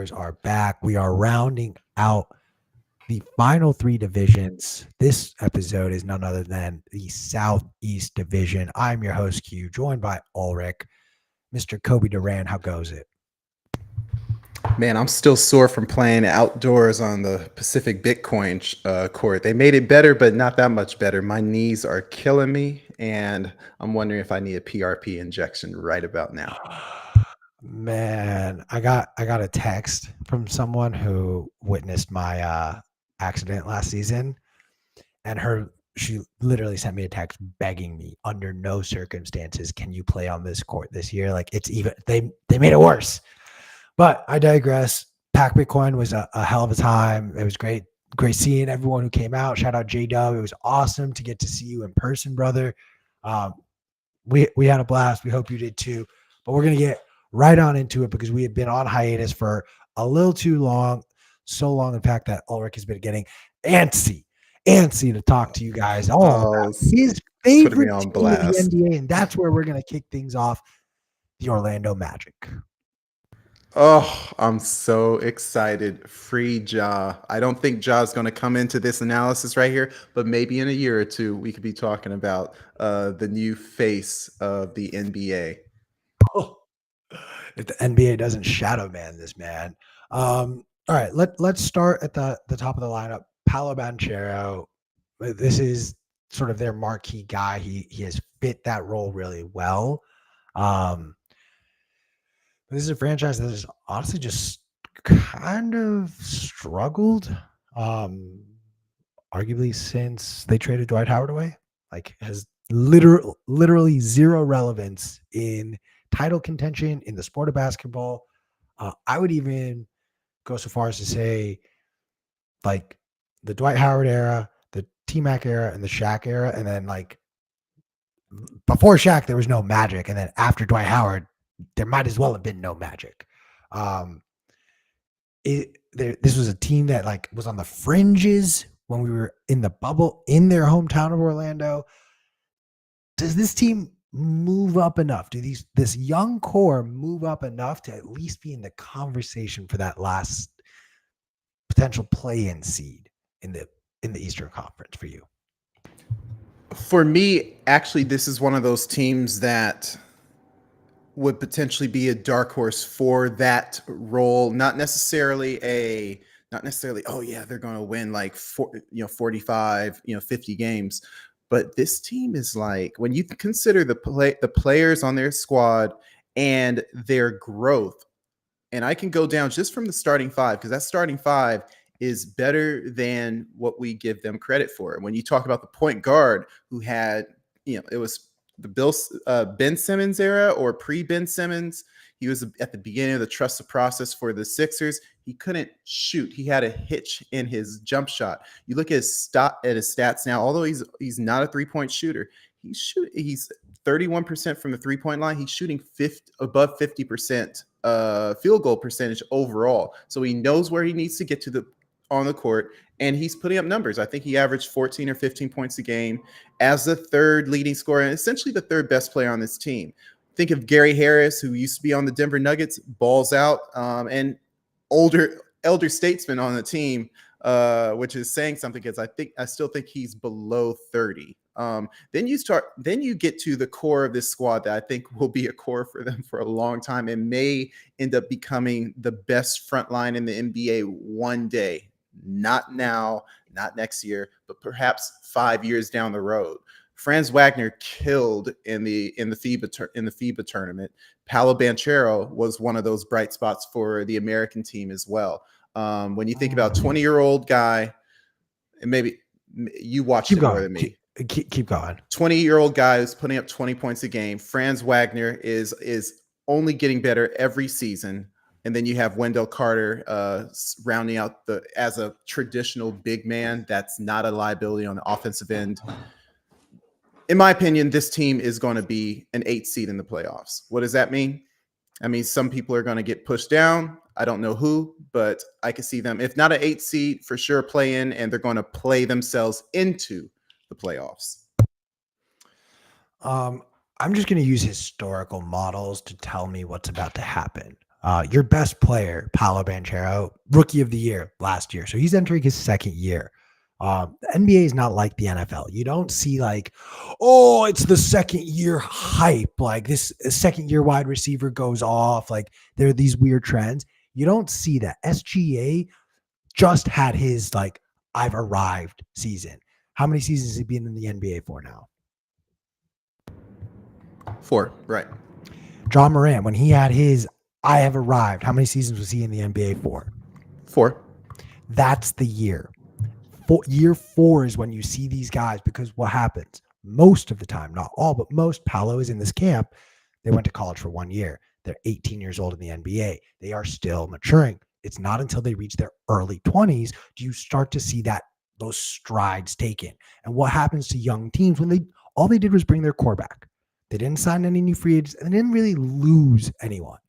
Stars are back. We are rounding out the final three divisions. This episode is none other than the Southeast Division. I'm your host, Q, joined by Ulric. Mr. Kobe Durant, how goes it? Man, I'm still sore from playing outdoors on the Pacific Bitcoin court. They made it better, but not that much better. My knees are killing me, and I'm wondering if I need a PRP injection right about now. Man, I got a text from someone who witnessed my accident last season, and she literally sent me a text begging me, under no circumstances can you play on this court this year. Like, it's even they made it worse. But I digress. Pack Bitcoin was a hell of a time. It was great seeing everyone who came out. Shout out J-Dub. It was awesome to get to see you in person, brother. Um, we had a blast. We hope you did too. But we're gonna get right on into it because we have been on hiatus for a little too long. So long, in fact, that Ulrich has been getting antsy to talk to you guys all about Oh, his putting me favorite on team in the blast. NBA, and that's where we're gonna kick things off. The Orlando Magic. Oh, I'm so excited. Free Ja. I don't think Ja's going to come into this analysis right here, but maybe in a year or two, we could be talking about the new face of the NBA. If the NBA doesn't shadow man this man. All right, let's start at the top of the lineup. Paolo Banchero. This is sort of their marquee guy. He has fit that role really well. Um, this is a franchise that has honestly just kind of struggled, arguably since they traded Dwight Howard away. Like, has literally zero relevance in title contention in the sport of basketball. I would even go so far as to say, like, the Dwight Howard era, the T-Mac era, and the Shaq era, and then, like, before Shaq, there was no Magic, and then after Dwight Howard, there might as well have been no Magic. Um, this was a team that, like, was on the fringes when we were in the bubble in their hometown of Orlando. Does this team move up enough? This young core move up enough to at least be in the conversation for that last potential play-in seed in the Eastern Conference for you? For me, actually, this is one of those teams that would potentially be a dark horse for that role. Not necessarily, oh yeah, they're going to win like 45, 50 games. But this team is like, when you consider the players on their squad and their growth, and I can go down just from the starting five, because that starting five is better than what we give them credit for. When you talk about the point guard who had, it was the Ben Simmons era or pre-Ben Simmons. He was at the beginning of the trust the process for the Sixers. He couldn't shoot. He had a hitch in his jump shot. You look at his stats now. Although he's not a 3-point shooter, he's 31% from the 3-point line. He's shooting above 50% field goal percentage overall. So he knows where he needs to get to on the court, and he's putting up numbers. I think he averaged 14 or 15 points a game as the third leading scorer and essentially the third best player on this team. Think of Gary Harris, who used to be on the Denver Nuggets, balls out, and elder statesman on the team, which is saying something, because I still think he's below 30. Then you get to the core of this squad that I think will be a core for them for a long time and may end up becoming the best front line in the NBA one day. Not now, not next year, but perhaps 5 years down the road. Franz Wagner killed in the FIBA tournament. Paolo Banchero was one of those bright spots for the American team as well. When you think about 20-year-old guy, and maybe you watched it more than me. Keep going. 20-year-old guy who's putting up 20 points a game. Franz Wagner is only getting better every season. And then you have Wendell Carter rounding out as a traditional big man that's not a liability on the offensive end. In my opinion, this team is going to be an 8 seed in the playoffs. What does that mean? I mean, some people are going to get pushed down. I don't know who, but I can see them, if not an 8 seed, for sure play in, and they're going to play themselves into the playoffs. I'm just going to use historical models to tell me what's about to happen. Your best player, Paolo Banchero, rookie of the year last year. So he's entering his second year. The NBA is not like the NFL. You don't see like, oh, it's the second year hype. Like this second year wide receiver goes off. Like there are these weird trends. You don't see that. SGA just had his like I've arrived season. How many seasons has he been in the NBA for now? 4, right? John Moran, when he had his I have arrived, how many seasons was he in the NBA for? 4. That's the year. Year 4 is when you see these guys, because what happens most of the time, not all, but most, Paolo is in this camp. They went to college for 1 year. They're 18 years old in the NBA. They are still maturing. It's not until they reach their early 20s do you start to see those strides taken. And what happens to young teams when all they did was bring their core back? They didn't sign any new free agents and they didn't really lose anyone.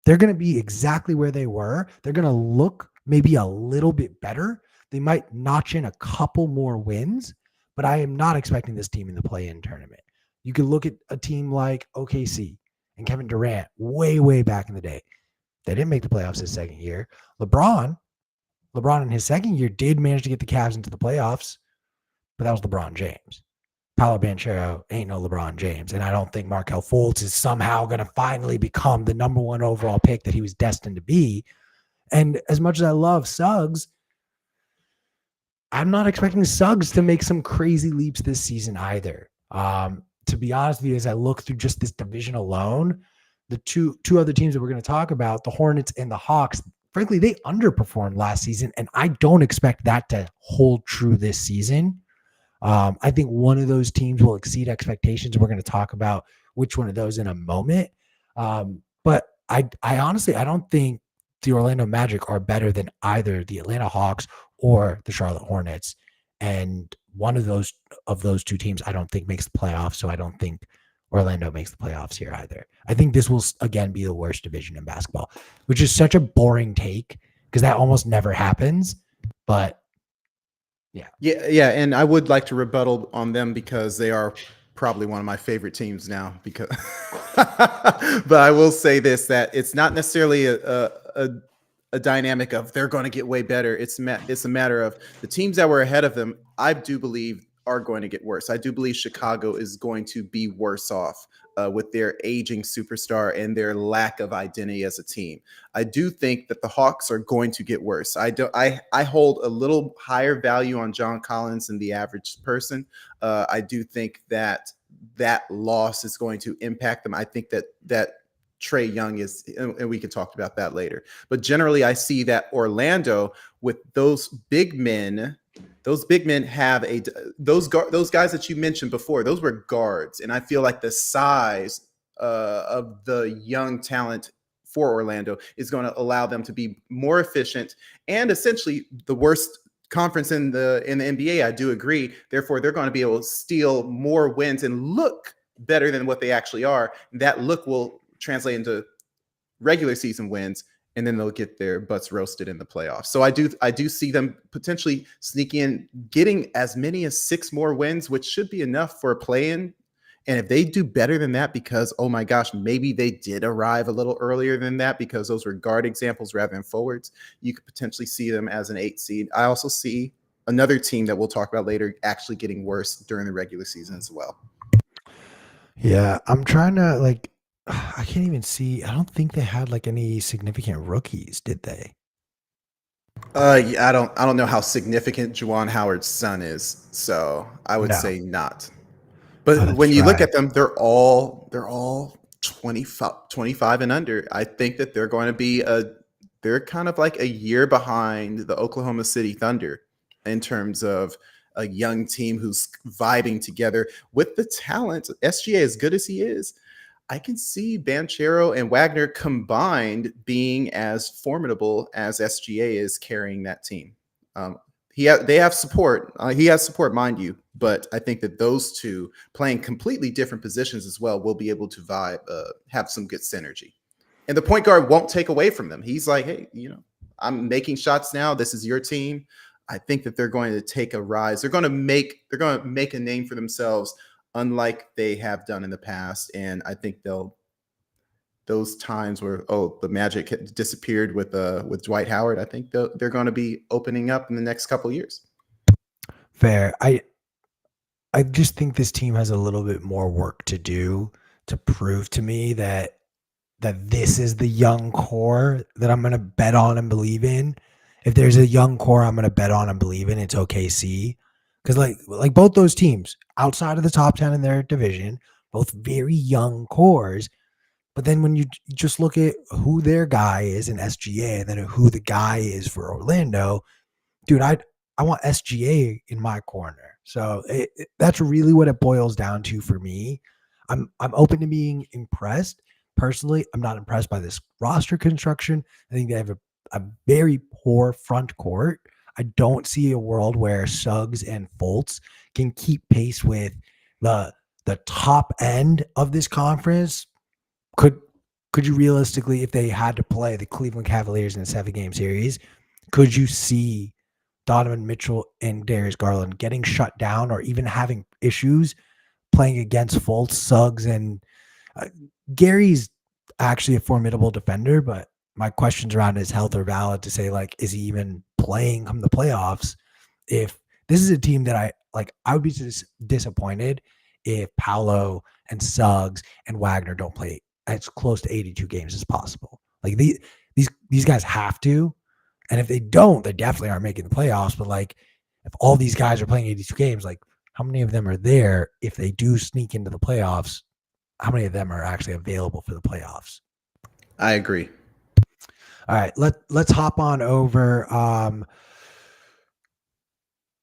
They're going to be exactly where they were. They're going to look maybe a little bit better. They might notch in a couple more wins, but I am not expecting this team in the play-in tournament. You could look at a team like OKC and Kevin Durant way, way back in the day. They didn't make the playoffs his second year. LeBron in his second year did manage to get the Cavs into the playoffs, but that was LeBron James. Paolo Banchero ain't no LeBron James, and I don't think Markelle Fultz is somehow going to finally become the number 1 overall pick that he was destined to be. And as much as I love Suggs, I'm not expecting Suggs to make some crazy leaps this season either. To be honest with you, as I look through just this division alone, the two other teams that we're going to talk about, the Hornets and the Hawks, frankly, they underperformed last season, and I don't expect that to hold true this season. I think one of those teams will exceed expectations. We're going to talk about which one of those in a moment. But I honestly, I don't think the Orlando Magic are better than either the Atlanta Hawks or the Charlotte Hornets. And one of those two teams, I don't think makes the playoffs. So I don't think Orlando makes the playoffs here either. I think this will again be the worst division in basketball, which is such a boring take because that almost never happens. But yeah, and I would like to rebuttal on them because they are probably one of my favorite teams now. Because, but I will say this: that it's not necessarily a dynamic of they're going to get way better. It's a matter of the teams that were ahead of them. I do believe are going to get worse. I do believe Chicago is going to be worse off with their aging superstar and their lack of identity as a team. I do think that the Hawks are going to get worse. I hold a little higher value on John Collins than the average person. I do think that loss is going to impact them. I think that Trae Young is, and we can talk about that later. But generally, I see that Orlando with those big men have those guys that you mentioned before. Those were guards, and I feel like the size of the young talent for Orlando is going to allow them to be more efficient and essentially the worst conference in the NBA. I do agree. Therefore, they're going to be able to steal more wins and look better than what they actually are. That look will translate into regular season wins, and then they'll get their butts roasted in the playoffs. So I do see them potentially sneaking in, getting as many as 6 more wins, which should be enough for a play-in. And if they do better than that, because, oh my gosh, maybe they did arrive a little earlier than that because those were guard examples rather than forwards, you could potentially see them as an 8 seed. I also see another team that we'll talk about later actually getting worse during the regular season as well. Yeah, I'm trying to I can't even see. I don't think they had any significant rookies, did they? Yeah, I don't know how significant Juwan Howard's son is, so I would say not. But when you look at them, they're all 25 and under. I think that they're going to be they're kind of like a year behind the Oklahoma City Thunder in terms of a young team who's vibing together with the talent. SGA, as good as he is, I can see Banchero and Wagner combined being as formidable as SGA is carrying that team. They have support. He has support, mind you, but I think that those two playing completely different positions as well will be able to vibe, have some good synergy. And the point guard won't take away from them. He's like, hey, I'm making shots now. This is your team. I think that they're going to take a rise. They're going to make a name for themselves, unlike they have done in the past. And I think they'll those times where the Magic had disappeared with Dwight Howard. I think they're going to be opening up in the next couple years. Fair. I just think this team has a little bit more work to do to prove to me that this is the young core that I'm going to bet on and believe in. If there's a young core I'm going to bet on and believe in, it's OKC. Because like both those teams outside of the top 10 in their division, both very young cores. But then when you just look at who their guy is in SGA and then who the guy is for Orlando, dude, I want SGA in my corner. So that's really what it boils down to for me. I'm open to being impressed. Personally, I'm not impressed by this roster construction. I think they have a very poor front court. I don't see a world where Suggs and Fultz can keep pace with the the top end of this conference. Could could you realistically, if they had to play the Cleveland Cavaliers in a 7-game series, could you see Donovan Mitchell and Darius Garland getting shut down or even having issues playing against Fultz, Suggs, and uh, Gary's actually a formidable defender, but my questions around his health are valid to say, like, is he even playing come the playoffs? If this is a team that I would be disappointed if Paolo and Suggs and Wagner don't play as close to 82 games as possible. Like these guys have to, and if they don't, they definitely aren't making the playoffs. But like, if all these guys are playing 82 games, like how many of them are there if they do sneak into the playoffs? How many of them are actually available for the playoffs? I agree. All right, let's hop on over. I'm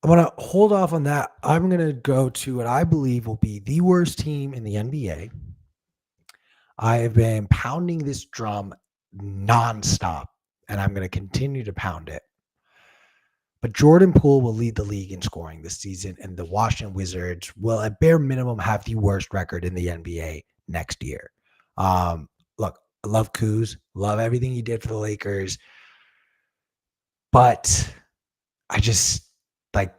gonna hold off on that. I'm gonna go to what I believe will be the worst team in the NBA. I have been pounding this drum nonstop, and I'm gonna continue to pound it. But Jordan Poole will lead the league in scoring this season, and the Washington Wizards will, at bare minimum, have the worst record in the NBA next year. Look, I love Kuz, love everything he did for the Lakers, but I just like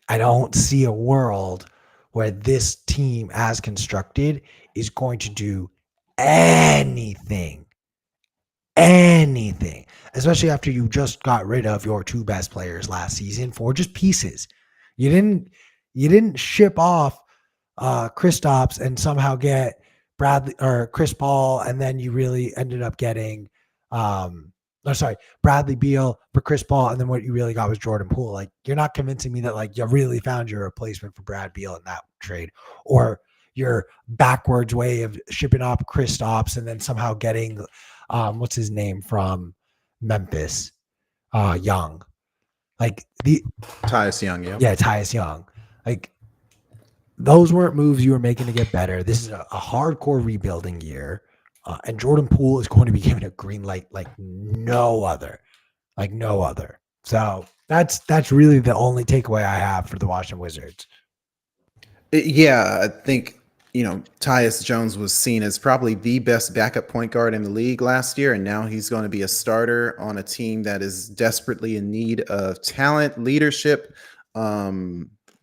I don't see a world where this team, as constructed, is going to do anything, anything, especially after you just got rid of your two best players last season for just pieces. You didn't ship off Kristaps and somehow get Bradley or Chris Paul, and then you really ended up getting Bradley Beal for Chris Paul, and then what you really got was Jordan Poole. Like, you're not convincing me that like you really found your replacement for Brad Beal in that trade, or your backwards way of shipping off Kristaps and then somehow getting what's his name from Memphis, Young. Like Tyus Young, yeah. yeah, Tyus Young. Like, those weren't moves you were making to get better. This is a hardcore rebuilding year, and Jordan Poole is going to be given a green light like no other, like no other. So that's really the only takeaway I have for the Washington Wizards. Yeah, I think, Tyus Jones was seen as probably the best backup point guard in the league last year, and now he's going to be a starter on a team that is desperately in need of talent, leadership,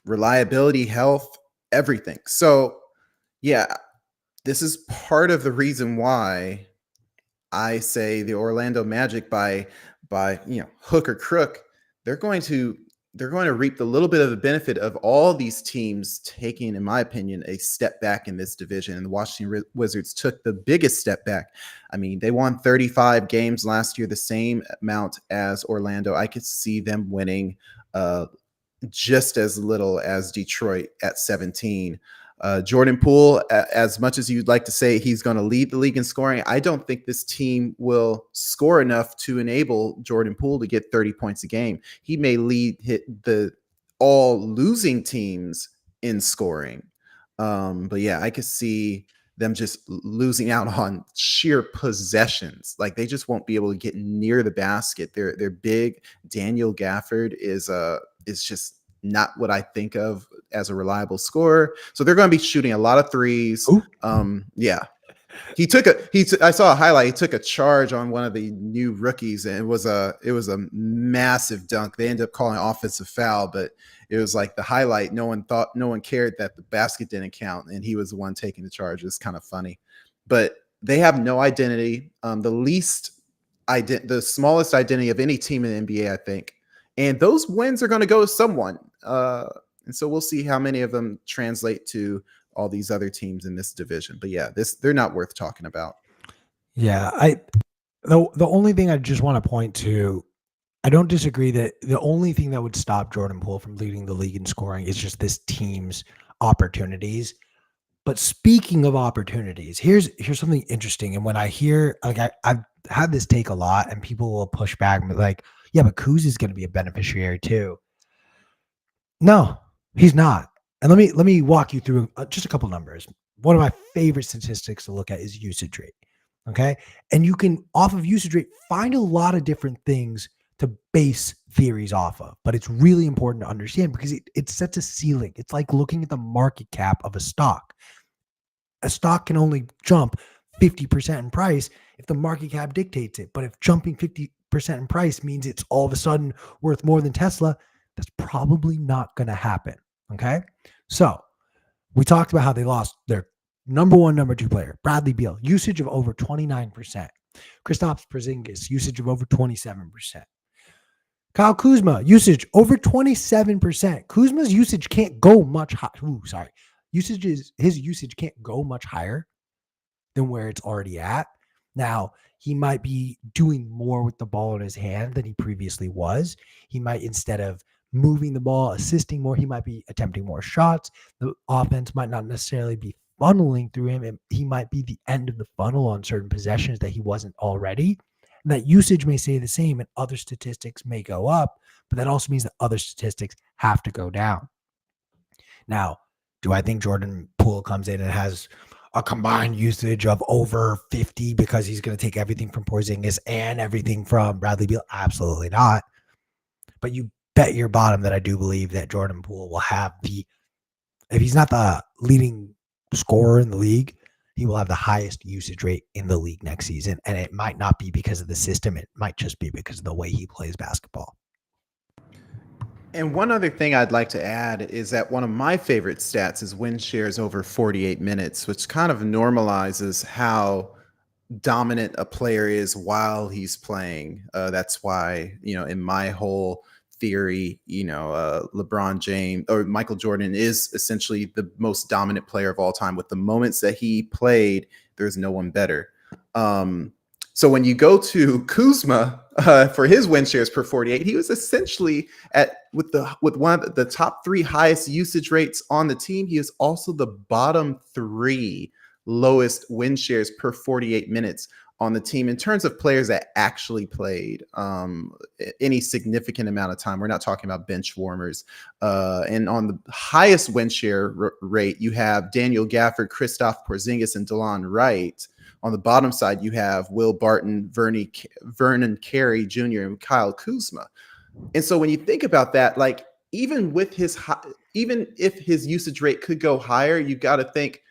reliability, health, everything. So, yeah, this is part of the reason why I say the Orlando Magic, by hook or crook, they're going to they're going to reap the little bit of the benefit of all these teams taking, in my opinion, a step back in this division. And the Washington Wizards took the biggest step back. I mean, they won 35 games last year, the same amount as Orlando. I could see them winning just as little as Detroit at 17. Jordan Poole, as much as you'd like to say he's going to lead the league in scoring, I don't think this team will score enough to enable Jordan Poole to get 30 points a game. He may hit the all losing teams in scoring. But yeah, I could see them just losing out on sheer possessions. Like, they just won't be able to get near the basket. They're big. Daniel Gafford is just not what I think of as a reliable scorer. So they're going to be shooting a lot of threes. Yeah. I saw a highlight. He took a charge on one of the new rookies, and it was a massive dunk. They ended up calling an offensive foul, but it was like the highlight. No one cared that the basket didn't count, and he was the one taking the charge. It's kind of funny. But they have no identity. The smallest identity of any team in the NBA, I think. And those wins are going to go to someone. And so we'll see how many of them translate to all these other teams in this division. But yeah, they're not worth talking about. Yeah, the only thing I just want to point to, I don't disagree that the only thing that would stop Jordan Poole from leading the league in scoring is just this team's opportunities. But speaking of opportunities, here's something interesting. And when I hear, like, I've had this take a lot, and people will push back and be like, yeah, but Kuz is going to be a beneficiary too. No, he's not. And let me walk you through just a couple numbers. One of my favorite statistics to look at is usage rate. Okay. And you can, off of usage rate, find a lot of different things to base theories off of. But it's really important to understand because it sets a ceiling. It's like looking at the market cap of a stock. A stock can only jump 50% in price if the market cap dictates it. But if jumping 50% in price means it's all of a sudden worth more than Tesla, that's probably not going to happen. Okay. So we talked about how they lost their number one, number two player, Bradley Beal, usage of over 29%. Kristaps Porzingis, usage of over 27%. Kyle Kuzma, usage over 27%. Kuzma's usage can't go much higher. His usage can't go much higher than where it's already at. Now, he might be doing more with the ball in his hand than he previously was. He might, instead of moving the ball, assisting more, he might be attempting more shots. The offense might not necessarily be funneling through him, and he might be the end of the funnel on certain possessions that he wasn't already. And that usage may stay the same and other statistics may go up, but that also means that other statistics have to go down. Now, do I think Jordan Poole comes in and has a combined usage of over 50 because he's going to take everything from Porzingis and everything from Bradley Beal? Absolutely not. But you bet your bottom that I do believe that Jordan Poole will have if he's not the leading scorer in the league, he will have the highest usage rate in the league next season. And it might not be because of the system. It might just be because of the way he plays basketball. And one other thing I'd like to add is that one of my favorite stats is win shares over 48 minutes, which kind of normalizes how dominant a player is while he's playing. That's why, in my whole theory, LeBron James or Michael Jordan is essentially the most dominant player of all time. With the moments that he played, there's no one better. So when you go to Kuzma for his win shares per 48, he was essentially with one of the top three highest usage rates on the team. He is also the bottom three lowest win shares per 48 minutes on the team in terms of players that actually played any significant amount of time. We're not talking about bench warmers. And on the highest win share rate, you have Daniel Gafford, Kristaps Porzingis, and DeLon Wright. On the bottom side, you have Will Barton, Vernon Carey Jr., and Kyle Kuzma. And so when you think about that, like even if his usage rate could go higher, you got to think,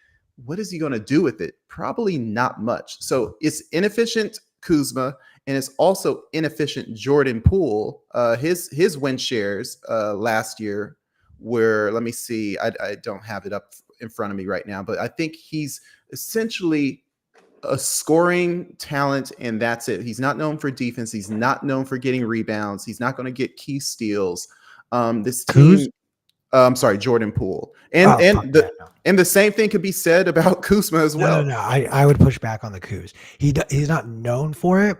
what is he going to do with it? Probably not much. So it's inefficient Kuzma, and it's also inefficient Jordan Poole. His win shares last year were, let me see, I don't have it up in front of me right now, but I think he's essentially a scoring talent, and that's it. He's not known for defense. He's not known for getting rebounds. He's not going to get key steals. This team, I'm sorry, Jordan Poole, and the same thing could be said about Kuzma as well. No. I would push back on the Kuz. He's not known for it,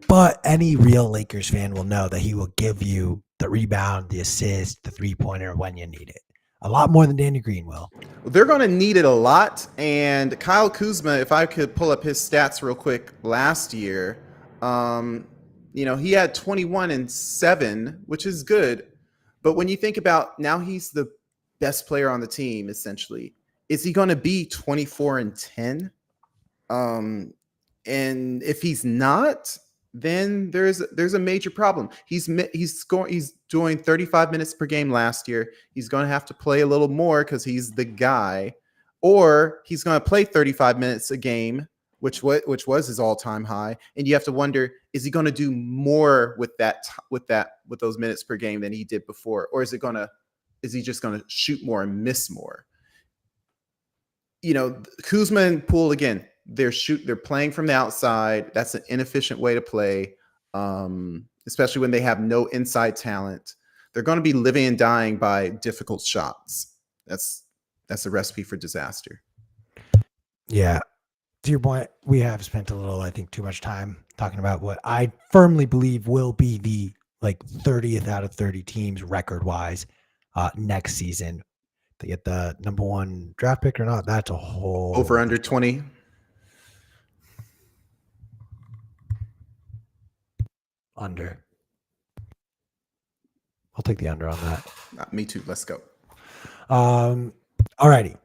but any real Lakers fan will know that he will give you the rebound, the assist, the 3-pointer when you need it. A lot more than Danny Green will. They're going to need it a lot. And Kyle Kuzma, if I could pull up his stats real quick, last year, he had 21 and 7, which is good. But when you think about now, he's the best player on the team, essentially. Is he going to be 24 and 10? And if he's not, then there's a major problem. He's doing 35 minutes per game last year. He's going to have to play a little more because he's the guy, or he's going to play 35 minutes a game, which was his all-time high. And you have to wonder, is he going to do more with those minutes per game than he did before, or is he just going to shoot more and miss more? Kuzma and Poole, again, they're playing from the outside. That's an inefficient way to play, especially when they have no inside talent. They're going to be living and dying by difficult shots. That's a recipe for disaster. Yeah. To your point, we have spent a little, I think, too much time talking about what I firmly believe will be the 30th out of 30 teams record wise next season. They get the number 1 draft pick or not, that's a whole Over under 20. Under. I'll take the under on that. Me too. Let's go. Alrighty.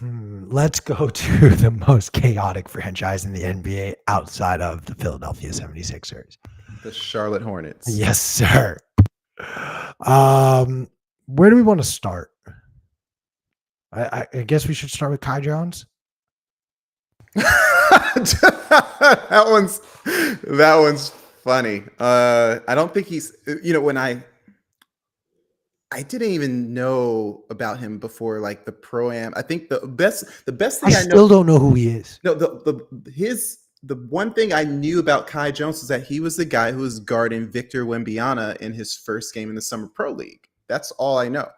Let's go to the most chaotic franchise in the NBA outside of the Philadelphia 76ers. The Charlotte Hornets. Yes, sir. Where do we want to start? I guess we should start with Kai Jones. that one's funny. I don't think he's, when I didn't even know about him before, like the pro-am. I think the best thing I still don't know who he is. No, the one thing I knew about Kai Jones is that he was the guy who was guarding Victor Wembanyama in his first game in the Summer Pro League. That's all I know.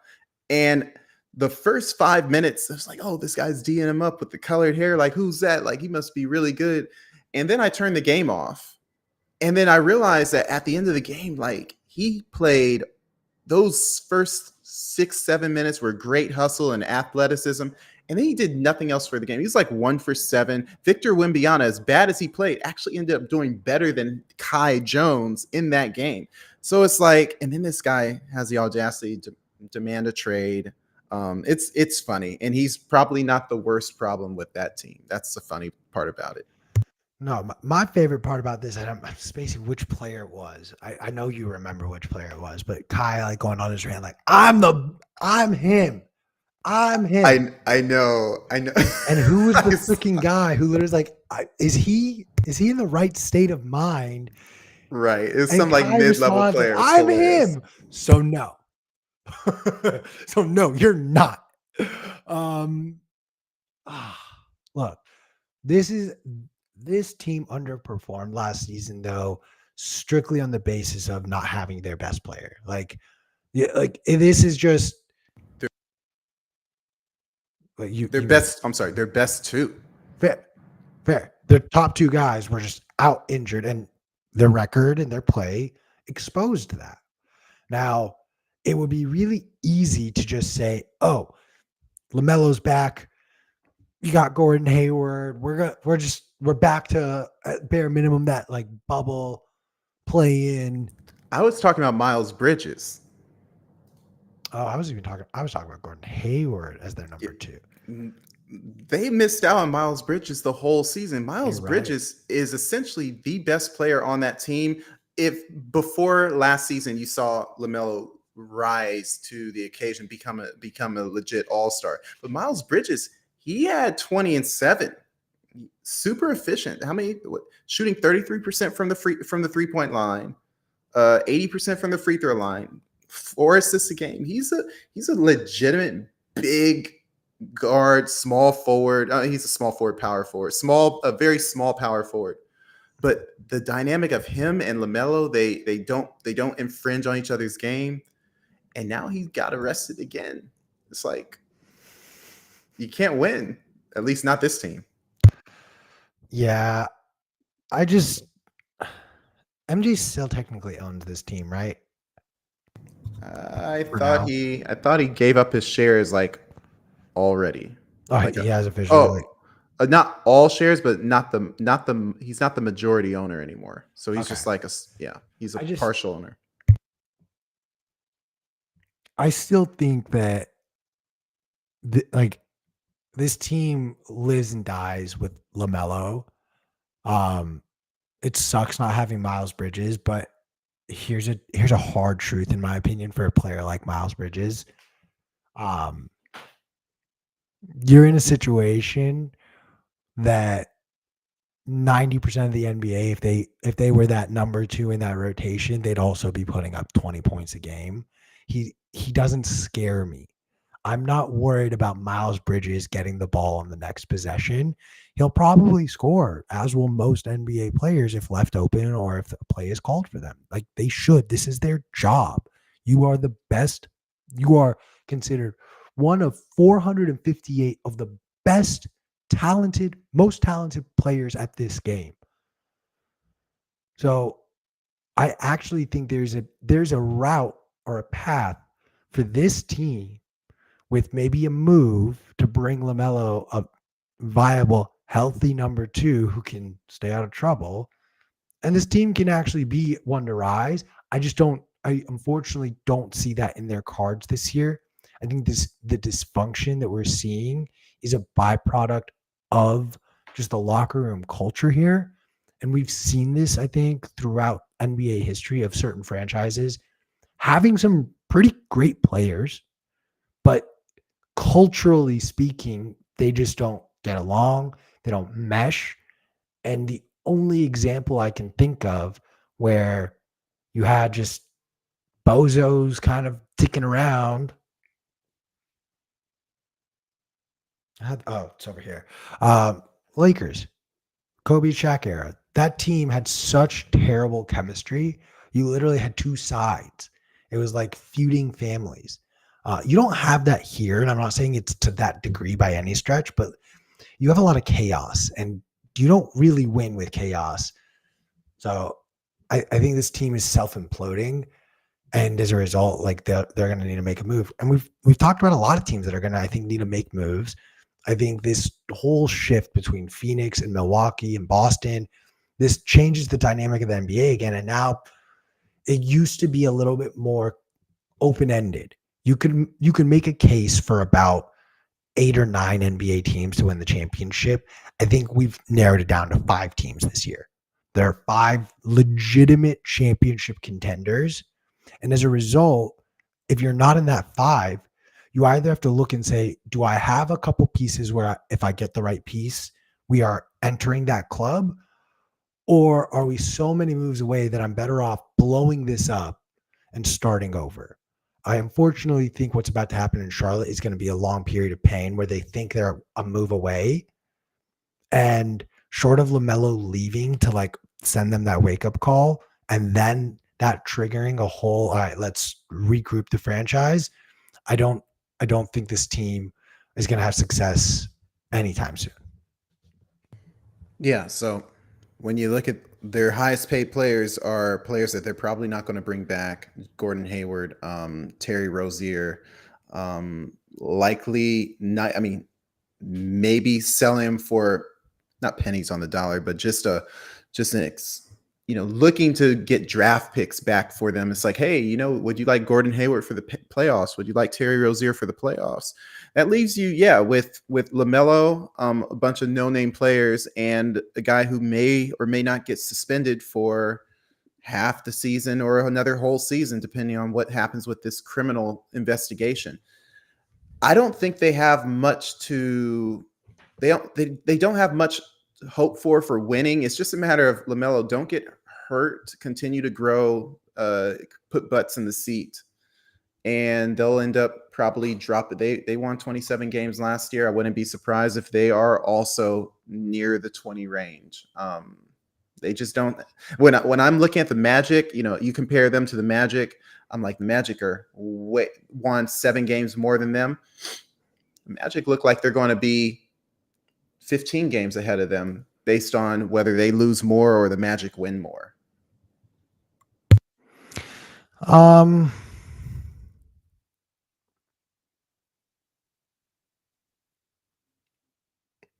And the first 5 minutes, I was like, oh, this guy's D'ing him up with the colored hair. Like, who's that? Like, he must be really good. And then I turned the game off. And then I realized that at the end of the game, like, he played those first 6-7 minutes were great hustle and athleticism. And then he did nothing else for the game. He was like 1 for 7. Victor Wembanyama, as bad as he played, actually ended up doing better than Kai Jones in that game. So it's like, and then this guy has the audacity to demand a trade. It's funny. And he's probably not the worst problem with that team. That's the funny part about it. No, my favorite part about this, I'm spacing which player it was. I know you remember which player it was, but Kai like going on his rant like, I'm him. I know. And who was the freaking guy who literally was like, is he in the right state of mind? Right. It's some like mid-level player. I'm him. So no. So no, you're not. Look, this team underperformed last season though, strictly on the basis of not having their best player. This is just their best. I'm sorry, their best two. Fair. The top 2 guys were just out injured, and their record and their play exposed that. Now, it would be really easy to just say, "Oh, LaMelo's back. You got Gordon Hayward. We're back to bare minimum that like bubble play in." I was talking about Miles Bridges. Oh, I was talking about Gordon Hayward as their number 2. They missed out on Miles Bridges the whole season. Miles Bridges is essentially the best player on that team. If before last season you saw LaMelo rise to the occasion, become a legit all-star, but Miles Bridges, he had 20 and 7, super efficient. Shooting 33% from the 3-point line, 80% from the free throw line, 4 assists a game. He's a legitimate big guard, small forward. He's a small forward, power forward, a very small power forward. But the dynamic of him and LaMelo, they don't infringe on each other's game. And now he got arrested again. It's like you can't win, at least not this team. Yeah, MJ still technically owns this team, right? I thought he gave up his shares like already. He has officially. Not all shares, but he's not the majority owner anymore. So he's just like he's a partial owner. I still think that this team lives and dies with LaMelo. It sucks not having Miles Bridges, but here's a hard truth in my opinion for a player like Miles Bridges. You're in a situation that 90% of the NBA, if they were that number 2 in that rotation, they'd also be putting up 20 points a game. He doesn't scare me. I'm not worried about Miles Bridges getting the ball on the next possession. He'll probably score, as will most NBA players if left open or if a play is called for them. Like they should. This is their job. You are the best. You are considered one of 458 of the best most talented players at this game. So I actually think there's a route or a path for this team with maybe a move to bring LaMelo a viable, healthy number two who can stay out of trouble. And this team can actually be one to rise. I unfortunately don't see that in their cards this year. I think the dysfunction that we're seeing is a byproduct of just the locker room culture here. And we've seen this, I think, throughout NBA history of certain franchises having some pretty great players, but culturally speaking, they just don't get along. They don't mesh. And the only example I can think of where you had just bozos kind of ticking around. It's over here. Lakers, Kobe Shaq era. That team had such terrible chemistry. You literally had two sides. It was like feuding families. You don't have that here, and I'm not saying it's to that degree by any stretch, but you have a lot of chaos, and you don't really win with chaos. So I think this team is self-imploding, and as a result, like they're going to need to make a move. And we've talked about a lot of teams that are going to, I think, need to make moves. I think this whole shift between Phoenix and Milwaukee and Boston, this changes the dynamic of the NBA again. And now it used to be a little bit more open-ended. You can make a case for about 8 or 9 NBA teams to win the championship. I think we've narrowed it down to 5 teams this year. There are 5 legitimate championship contenders. And as a result, if you're not in that 5, you either have to look and say, do I have a couple pieces where if I get the right piece, we are entering that club? Or are we so many moves away that I'm better off blowing this up and starting over? I unfortunately think what's about to happen in Charlotte is going to be a long period of pain where they think they're a move away. And short of LaMelo leaving to like send them that wake up call and then that triggering a whole, all right, let's regroup the franchise. I don't think this team is going to have success anytime soon. Yeah. So when you look at their highest paid players are players that they're probably not going to bring back. Gordon Hayward, Terry Rozier, likely not. I mean, maybe sell him for not pennies on the dollar, but just an looking to get draft picks back for them. It's like, hey, would you like Gordon Hayward for the playoffs? Would you like Terry Rozier for the playoffs? That leaves you, with LaMelo, a bunch of no-name players, and a guy who may or may not get suspended for half the season or another whole season, depending on what happens with this criminal investigation. I don't think they have much to. They don't have much hope for winning. It's just a matter of LaMelo don't get hurt, continue to grow, put butts in the seat, and they'll end up probably dropping. They won 27 games last year. I wouldn't be surprised if they are also near the 20 range. They just don't. When I'm looking at the Magic, you compare them to the Magic. I'm like, the Magic won 7 games more than them. The Magic look like they're going to be 15 games ahead of them based on whether they lose more or the Magic win more.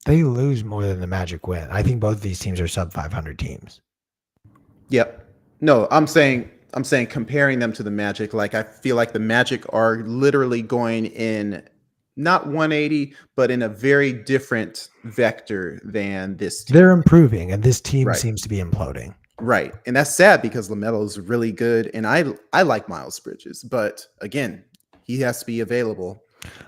They lose more than the Magic win. I think both of these teams are sub 500 teams. Yep. No, I'm saying comparing them to the Magic, like I feel like the Magic are literally going in not 180, but in a very different vector than this team. They're improving, and this team seems to be imploding. Right. And that's sad because LaMelo is really good. And I like Miles Bridges, but again, he has to be available.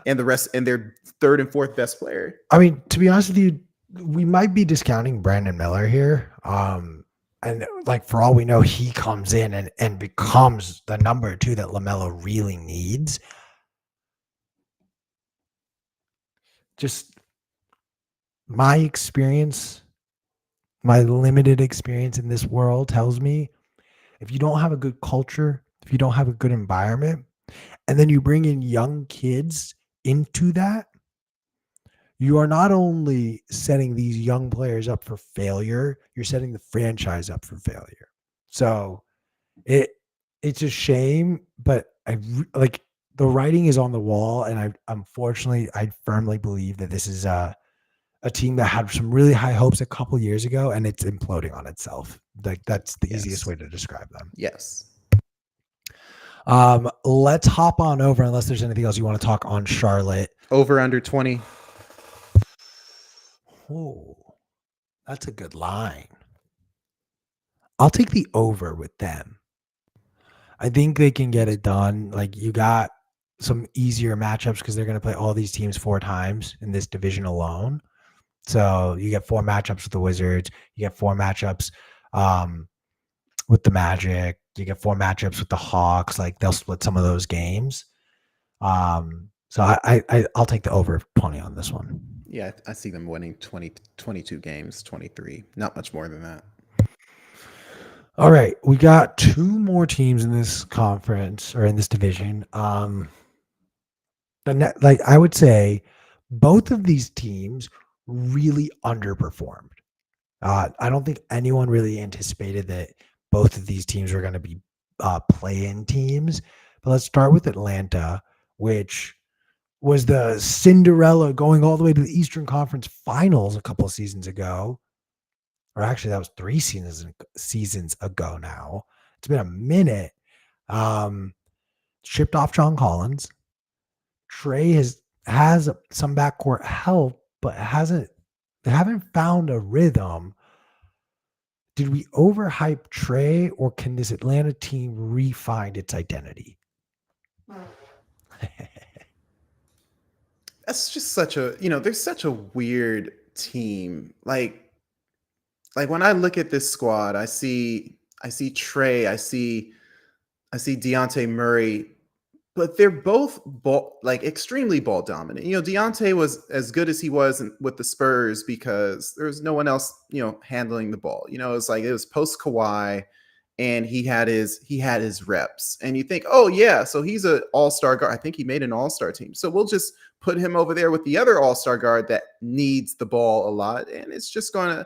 And the rest, and their 3rd and 4th best player. I mean, to be honest with you, we might be discounting Brandon Miller here. And like for all we know, he comes in and becomes the number 2 that LaMelo really needs. just my experience, my limited experience in this world tells me if you don't have a good culture, if you don't have a good environment, and then you bring in young kids into that, you are not only setting these young players up for failure, you're setting the franchise up for failure. So it it's a shame, but like the writing is on the wall, and I firmly believe that this is a team that had some really high hopes a couple years ago, and it's imploding on itself. Like that's the easiest Yes. way to describe them. Yes. Let's hop on over unless there's anything else you want to talk on Charlotte. Over under 20. Oh, that's a good line. I'll take the over with them. I think they can get it done. Like you got some easier matchups because they're going to play all these teams 4 times in this division alone. So you get 4 matchups with the Wizards. You get 4 matchups with the Magic. You get 4 matchups with the Hawks. Like they'll split some of those games. So I'll take the over 20 on this one. Yeah, I see them winning 20, 22 games, 23. Not much more than that. All right, we got 2 more teams in this conference or in this division. Like I would say, both of these teams really underperformed. I don't think anyone really anticipated that both of these teams were going to be play-in teams. But let's start with Atlanta, which was the Cinderella going all the way to the Eastern Conference Finals a couple of seasons ago. Or actually, that was 3 seasons ago now. It's been a minute. Shipped off John Collins. Trey has some backcourt help, but they haven't found a rhythm. Did we overhype Trey, or can this Atlanta team re-find its identity? That's just such a, they're such a weird team. Like when I look at this squad, I see Trey, I see Deontay Murray, but they're both like extremely ball dominant. Deontay was as good as he was with the Spurs because there was no one else, handling the ball. It was post Kawhi, and he had his reps, and you think, oh yeah, so he's an all-star guard. I think he made an all-star team, so we'll just put him over there with the other all-star guard that needs the ball a lot, and it's just gonna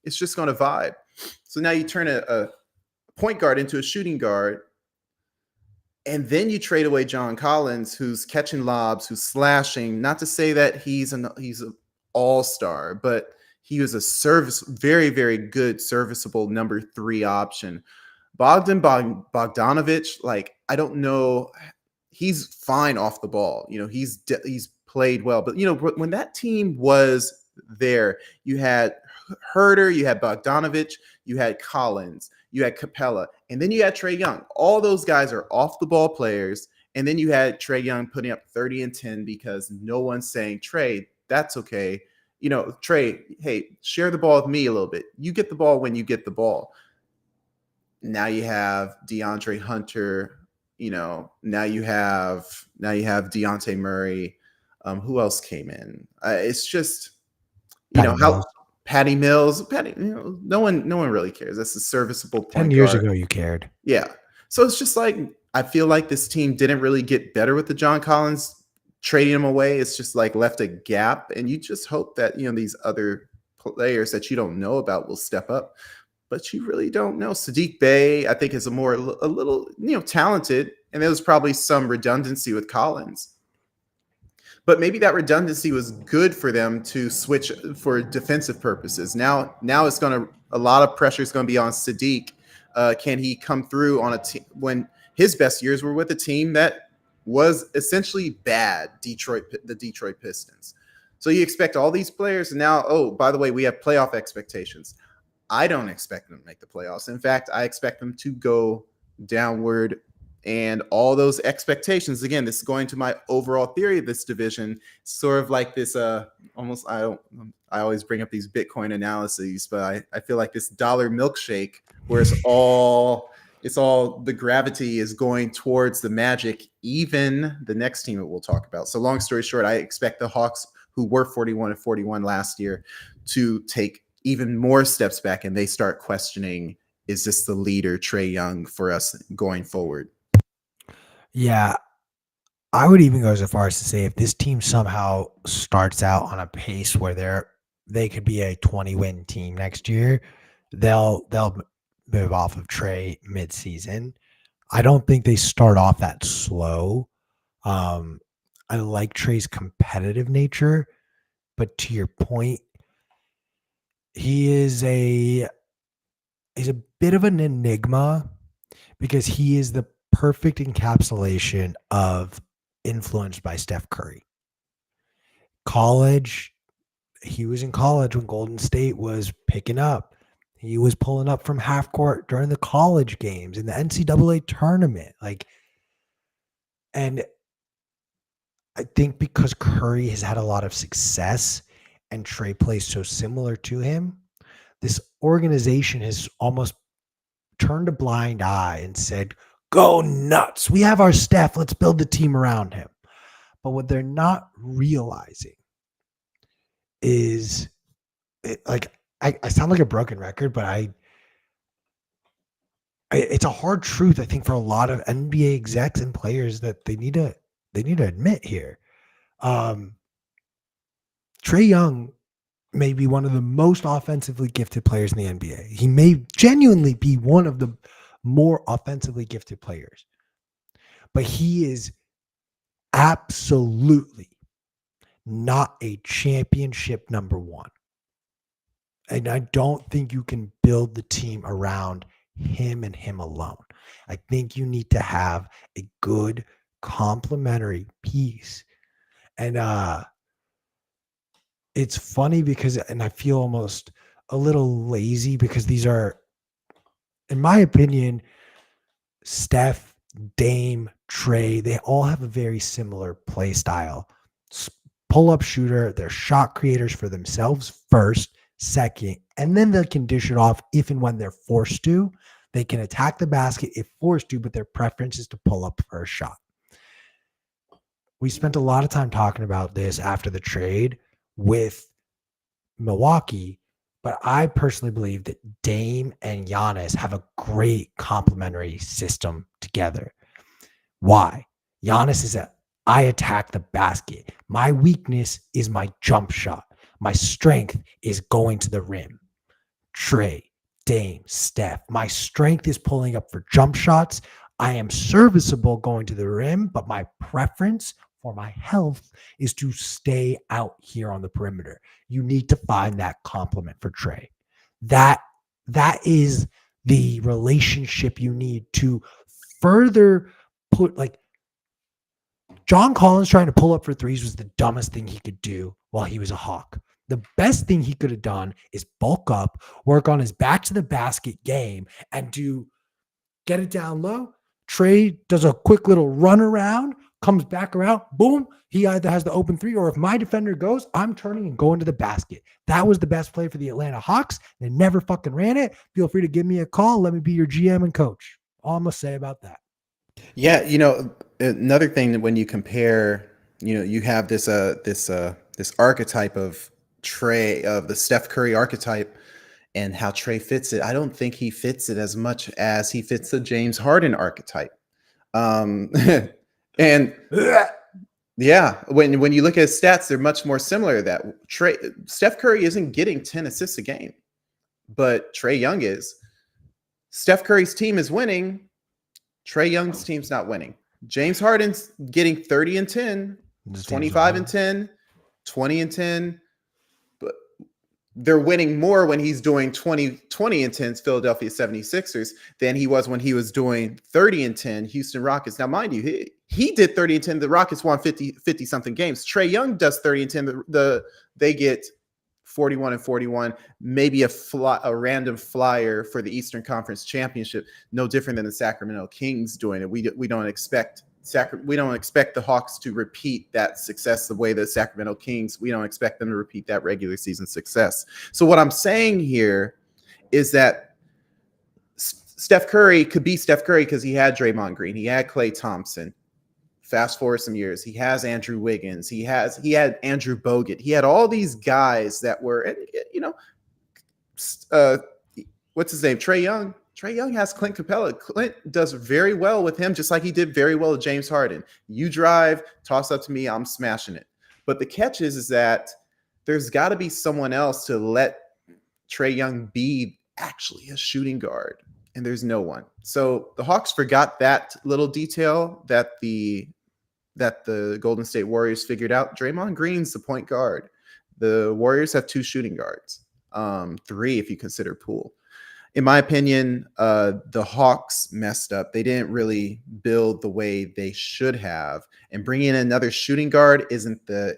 vibe. So now you turn a point guard into a shooting guard, and then you trade away John Collins, who's catching lobs, who's slashing. Not to say that he's an all-star, but he was a very, very good, serviceable number 3 option. Bogdanovic, like I don't know, he's fine off the ball. He's played well, but when that team was there, you had Herter, you had Bogdanovic, you had Collins, you had Capella, and then you had Trae Young. All those guys are off the ball players, and then you had Trae Young putting up 30 and 10 because no one's saying, Trae, that's okay. Trae, hey, share the ball with me a little bit. You get the ball when you get the ball. Now you have DeAndre Hunter. Now you have Deontay Murray. Who else came in? It's just Patty Mills. Patty Mills. No one really cares. That's a serviceable point 10 years guard. ago, you cared. Yeah. So it's just like I feel like this team didn't really get better with the John Collins trading him away. It's just like left a gap, and you just hope that these other players that you don't know about will step up. But you really don't know. Sadiq Bey, I think, is a little talented, and there was probably some redundancy with Collins. But maybe that redundancy was good for them to switch for defensive purposes. Now it's a lot of pressure is going to be on Sadiq. Can he come through on a team when his best years were with a team that was essentially bad, the Detroit Pistons? So you expect all these players, and now, oh, by the way, we have playoff expectations. I don't expect them to make the playoffs. In fact, I expect them to go downward. And all those expectations, again, this is going to my overall theory of this division, sort of like this almost, I always bring up these Bitcoin analyses, but I feel like this dollar milkshake where it's all the gravity is going towards the Magic, even the next team that we'll talk about. So long story short, I expect the Hawks who were 41 and 41 last year to take even more steps back, and they start questioning, is this the leader, Trae Young, for us going forward? Yeah, I would even go so far as to say if this team somehow starts out on a pace where they could be a 20-win team next year, they'll move off of Trey mid-season. I don't think they start off that slow. Um, I like Trey's competitive nature, but to your point, he is he's a bit of an enigma because he is the perfect encapsulation of influenced by Steph Curry. College, he was in college when Golden State was picking up. He was pulling up from half court during the college games in the NCAA tournament. And I think because Curry has had a lot of success and Trey plays so similar to him, this organization has almost turned a blind eye and said, go nuts. We have our Steph. Let's build the team around him. But what they're not realizing is I sound like a broken record, but it's a hard truth, I think, for a lot of NBA execs and players that they need to admit here. Trae Young may be one of the most offensively gifted players in the NBA. He may genuinely be one of the more offensively gifted players, but he is absolutely not a championship number one. And I don't think you can build the team around him and him alone. I think you need to have a good complementary piece. And it's funny because, and I feel almost a little lazy because these are, in my opinion, Steph, Dame, Trey, they all have a very similar play style. Pull-up shooter, they're shot creators for themselves first, second, and then they can dish it off if and when they're forced to. They can attack the basket if forced to, but their preference is to pull up for a shot. We spent a lot of time talking about this after the trade with Milwaukee, but I personally believe that Dame and Giannis have a great complementary system together. Why? Giannis is I attack the basket. My weakness is my jump shot. My strength is going to the rim. Trey, Dame, Steph. My strength is pulling up for jump shots. I am serviceable going to the rim, but my preference for my health is to stay out here on the perimeter. You need to find that complement for Trey. That is the relationship you need to further put, like, John Collins trying to pull up for threes was the dumbest thing he could do while he was a Hawk. The best thing he could have done is bulk up, work on his back to the basket game, and get it down low. Trey does a quick little run around, comes back around, boom. He either has the open three, or if my defender goes, I'm turning and going to the basket. That was the best play for the Atlanta Hawks. They never fucking ran it. Feel free to give me a call. Let me be your GM and coach. All I'm going to say about that. Yeah, another thing that when you compare, you have this archetype of Trey, of the Steph Curry archetype, and how Trey fits it. I don't think he fits it as much as he fits the James Harden archetype. And yeah, when you look at his stats, they're much more similar. That Steph Curry isn't getting 10 assists a game, but Trae Young is. Steph Curry's team is winning. Trae Young's team's not winning. James Harden's getting 30 and 10, 25 and 10, 20 and 10. But they're winning more when he's doing 20 and 10's Philadelphia 76ers than he was when he was doing 30 and 10 Houston Rockets. Now, mind you, he did 30 and 10. The Rockets won 50 something games. Trae Young does 30 and 10. They get 41 and 41, maybe a random flyer for the Eastern Conference Championship. No different than the Sacramento Kings doing it. We don't expect the Hawks to repeat that success the way the Sacramento Kings. We don't expect them to repeat that regular season success. So what I'm saying here is that Steph Curry could be Steph Curry because he had Draymond Green, he had Klay Thompson. fast forward some years, he has Andrew Wiggins, he had Andrew Bogut, he had all these guys that were, uh, what's his name, Trae Young. Trae Young has Clint Capella. Clint does very well with him, just like he did very well with James Harden. You drive, toss up to me, I'm smashing it. But the catch is that there's got to be someone else to let Trae Young be actually a shooting guard, and there's no one. So the Hawks forgot that little detail that the Golden State Warriors figured out. Draymond Green's the point guard. The Warriors have 2 shooting guards, 3 if you consider Poole. In my opinion, the Hawks messed up. They didn't really build the way they should have, and bringing in another shooting guard isn't the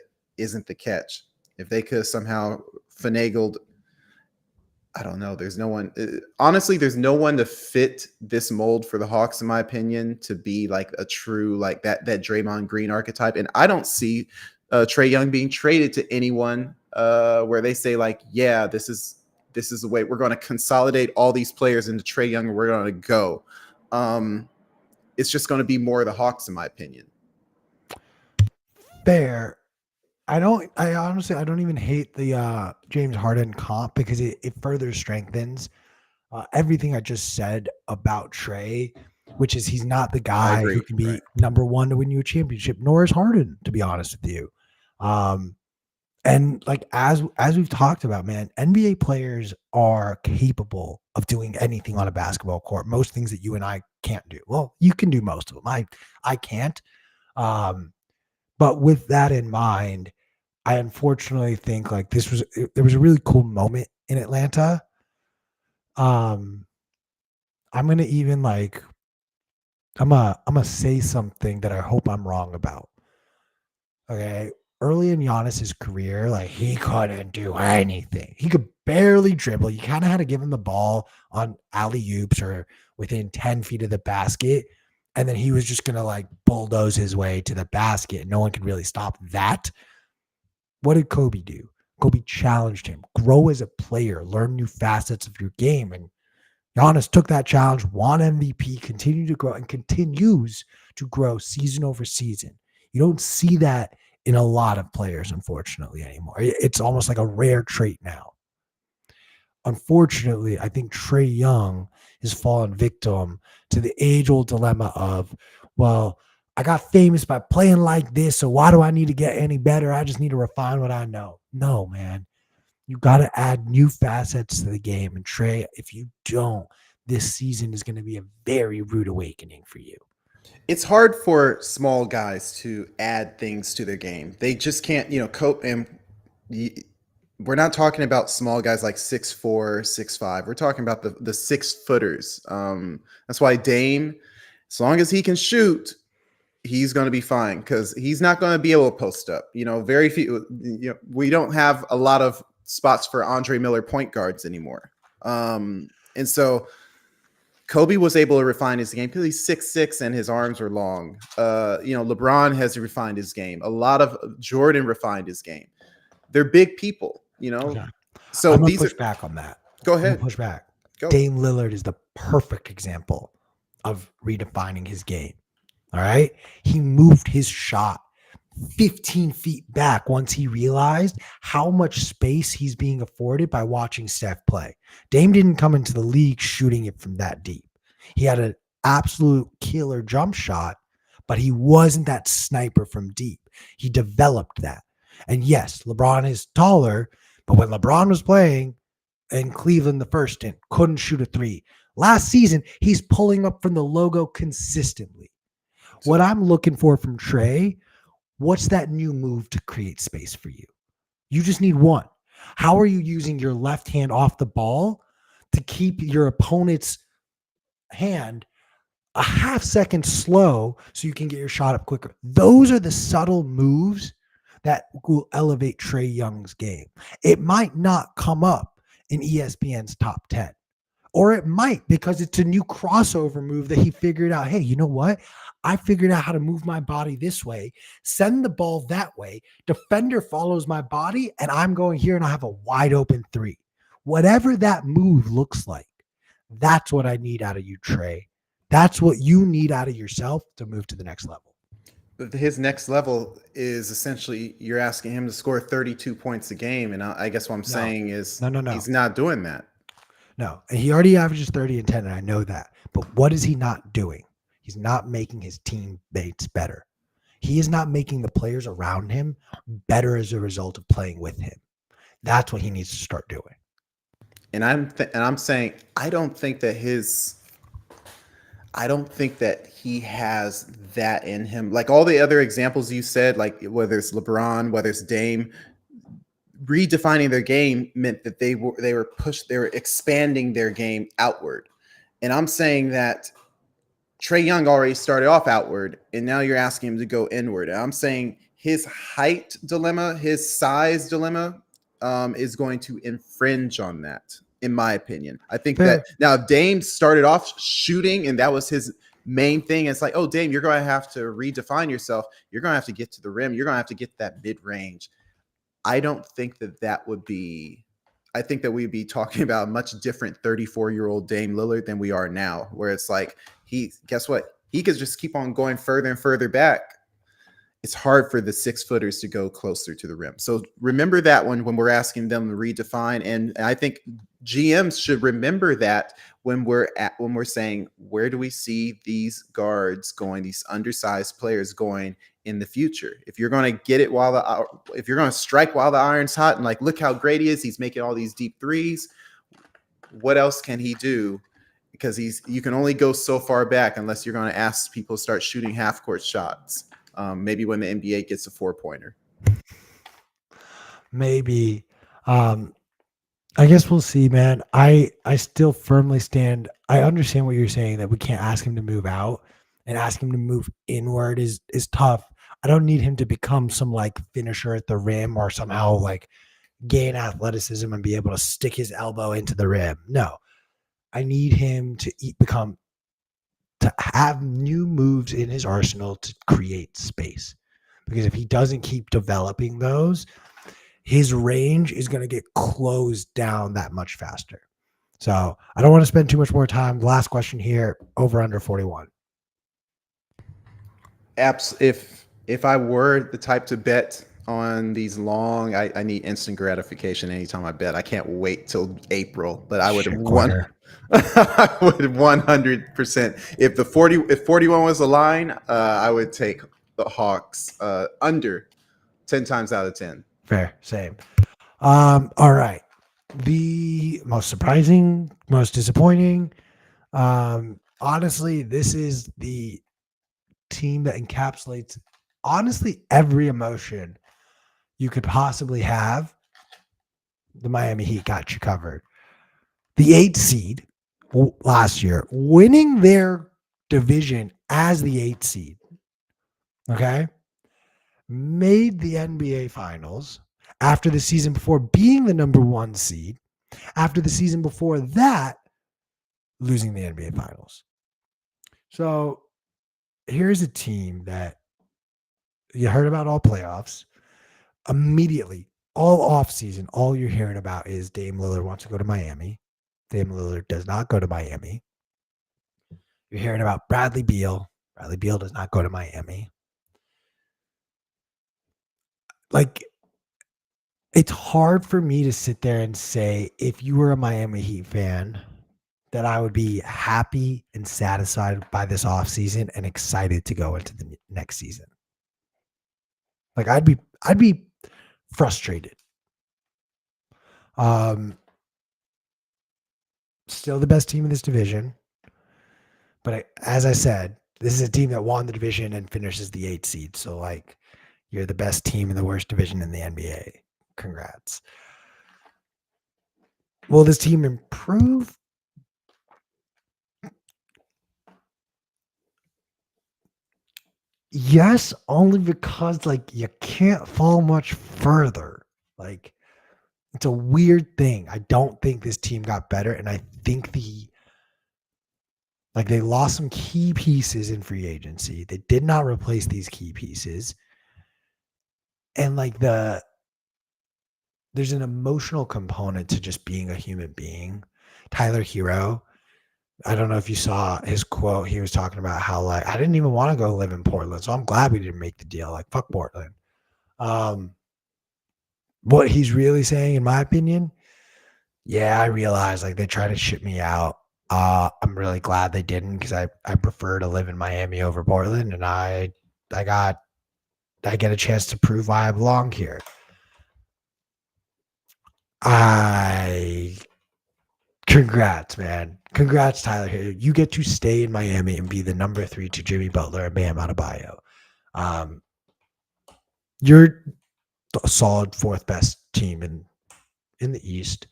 catch. If they could have somehow finagled, I don't know. There's no one. Honestly, there's no one to fit this mold for the Hawks, in my opinion, to be like a true like that Draymond Green archetype. And I don't see Trae Young being traded to anyone where they say like, yeah, this is the way we're going to consolidate all these players into Trae Young, and we're going to go. It's just going to be more of the Hawks, in my opinion. Fair. I honestly don't even hate the James Harden comp because it further strengthens everything I just said about Trae, which is he's not the guy who can be number one to win you a championship, nor is Harden, to be honest with you. And like as we've talked about, man, NBA players are capable of doing anything on a basketball court. Most things that you and I can't do. Well, you can do most of them. I can't. But with that in mind, I unfortunately think like there was a really cool moment in Atlanta. I'm gonna even like I'm gonna say something that I hope I'm wrong about. Okay. Early in Giannis's career, like he couldn't do anything. He could barely dribble. You kind of had to give him the ball on alley-oops or within 10 feet of the basket. And then he was just going to like bulldoze his way to the basket. No one could really stop that. What did Kobe do? Kobe challenged him. Grow as a player. Learn new facets of your game. And Giannis took that challenge, won MVP, continued to grow, and continues to grow season over season. You don't see that in a lot of players, unfortunately, anymore. It's almost like a rare trait now. Unfortunately, I think Trae Young has fallen victim to the age-old dilemma of, well, I got famous by playing like this, so why do I need to get any better? I just need to refine what I know. No, man. You got to add new facets to the game. And Trae, if you don't, this season is going to be a very rude awakening for you. It's hard for small guys to add things to their game. They just can't, cope. And we're not talking about small guys like 6'4", 6'5". We're talking about the 6 footers. That's why Dame, as long as he can shoot, he's going to be fine because he's not going to be able to post up. Very few. We don't have a lot of spots for Andre Miller point guards anymore. And so Kobe was able to refine his game because he's 6'6" and his arms are long. LeBron has refined his game. A lot of Jordan refined his game. They're big people, Okay. So I'm gonna these push back on that. Go ahead. Push back. Go. Dame Lillard is the perfect example of redefining his game. All right. He moved his shot 15 feet back once he realized how much space he's being afforded by watching Steph play. Dame didn't come into the league shooting it from that deep. He had an absolute killer jump shot, but he wasn't that sniper from deep. He developed that. And yes, LeBron is taller, but when LeBron was playing in Cleveland the first stint, couldn't shoot a 3. Last season, he's pulling up from the logo consistently. What I'm looking for from Trae, what's that new move to create space for you? You just need one. How are you using your left hand off the ball to keep your opponent's hand a half second slow so you can get your shot up quicker? Those are the subtle moves that will elevate Trae Young's game. It might not come up in ESPN's top 10. Or it might because it's a new crossover move that he figured out. Hey, you know what? I figured out how to move my body this way, send the ball that way. Defender follows my body, and I'm going here, and I have a wide open 3. Whatever that move looks like, that's what I need out of you, Trae. That's what you need out of yourself to move to the next level. his next level is essentially you're asking him to score 32 points a game, and I guess what I'm No, saying is no, no, he's no, not doing that. no. And he already averages 30 and 10, and I know that. But what is he not doing? He's not making his teammates better. He is not making the players around him better as a result of playing with him. That's what he needs to start doing. And I'm saying I don't think that he has that in him. Like all the other examples you said, like whether it's LeBron, whether it's Dame, redefining their game meant that they were expanding their game outward. And I'm saying that Trae Young already started off outward, and now you're asking him to go inward. And I'm saying his height dilemma, his size dilemma, is going to infringe on that, in my opinion. I think that Fair. now Dame started off shooting, and that was his main thing. It's like, oh, Dame, you're going to have to redefine yourself. You're going to have to get to the rim. You're going to have to get that mid range. I don't think that that would be. I think that we'd be talking about a much different 34-year-old Dame Lillard than we are now, where it's like guess what? He could just keep on going further and further back. It's hard for the 6-footers to go closer to the rim. So remember that one when we're asking them to redefine. And I think GMs should remember that when we're saying, where do we see these guards going, these undersized players going in the future? If you're going to get it if you're going to strike while the iron's hot and like, look how great he is, he's making all these deep threes. What else can he do? Because you can only go so far back unless you're going to ask people to start shooting half court shots. Maybe when the NBA gets a 4-pointer. Maybe. Um, I guess we'll see, man. I still firmly stand. I understand what you're saying that we can't ask him to move out, and ask him to move inward is tough. I don't need him to become some like finisher at the rim or somehow like gain athleticism and be able to stick his elbow into the rim. No, I need him to become to have new moves in his arsenal to create space. Because if he doesn't keep developing those, his range is going to get closed down that much faster. So I don't want to spend too much more time. Last question here, over under 41. If I were the type to bet on these long, I need instant gratification anytime I bet. I can't wait till April, but I would have Shit won. corner. I would 100%. If 41 was a line, I would take the Hawks under 10 times out of 10. Fair, same. All right. The most surprising, most disappointing. Honestly, this is the team that encapsulates honestly every emotion you could possibly have. The Miami Heat got you covered. The 8th seed last year, winning their division as the 8th seed, okay, made the NBA Finals after the season before being the number 1 seed, after the season before that losing the NBA Finals. So here's a team that you heard about all playoffs. Immediately, all offseason, all you're hearing about is Dame Lillard wants to go to Miami. Dame Lillard does not go to Miami. You're hearing about Bradley Beal. Bradley Beal does not go to Miami. Like, it's hard for me to sit there and say, if you were a Miami Heat fan, that I would be happy and satisfied by this offseason and excited to go into the next season. Like, I'd be frustrated. Still the best team in this division. But as I said, this is a team that won the division and finishes the 8th seed. So, like, you're the best team in the worst division in the NBA. Congrats. Will this team improve? Yes, only because, like, you can't fall much further. Like, it's a weird thing. I don't think this team got better. And I think they lost some key pieces in free agency. They did not replace these key pieces. And like there's an emotional component to just being a human being. Tyler Hero, I don't know if you saw his quote. He was talking about how like I didn't even want to go live in Portland, so I'm glad we didn't make the deal. Like fuck Portland. Um, what he's really saying, in my opinion, yeah, I realize like they try to ship me out. I'm really glad they didn't because I prefer to live in Miami over Portland, and I got I get a chance to prove why I belong here. I Congrats, man. Congrats, Tyler Hero. You get to stay in Miami and be the number 3 to Jimmy Butler and Bam Adebayo. Um, you're a solid fourth best team in the East.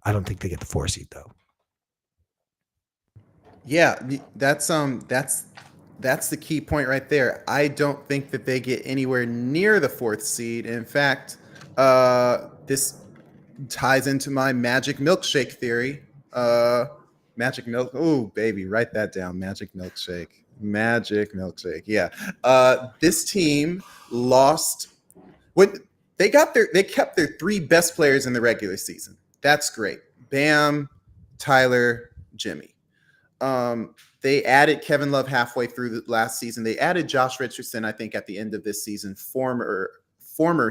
I don't think they get the 4 seed though. Yeah, that's the key point right there. I don't think that they get anywhere near the fourth seed. In fact, this ties into my magic milkshake theory. Magic milk. Oh, baby, write that down. Magic milkshake. Magic milkshake. Yeah. This team lost when they kept their three best players in the regular season. That's great. Bam, Tyler, Jimmy. They added Kevin Love halfway through the last season. They added Josh Richardson, I think, at the end of this season. Former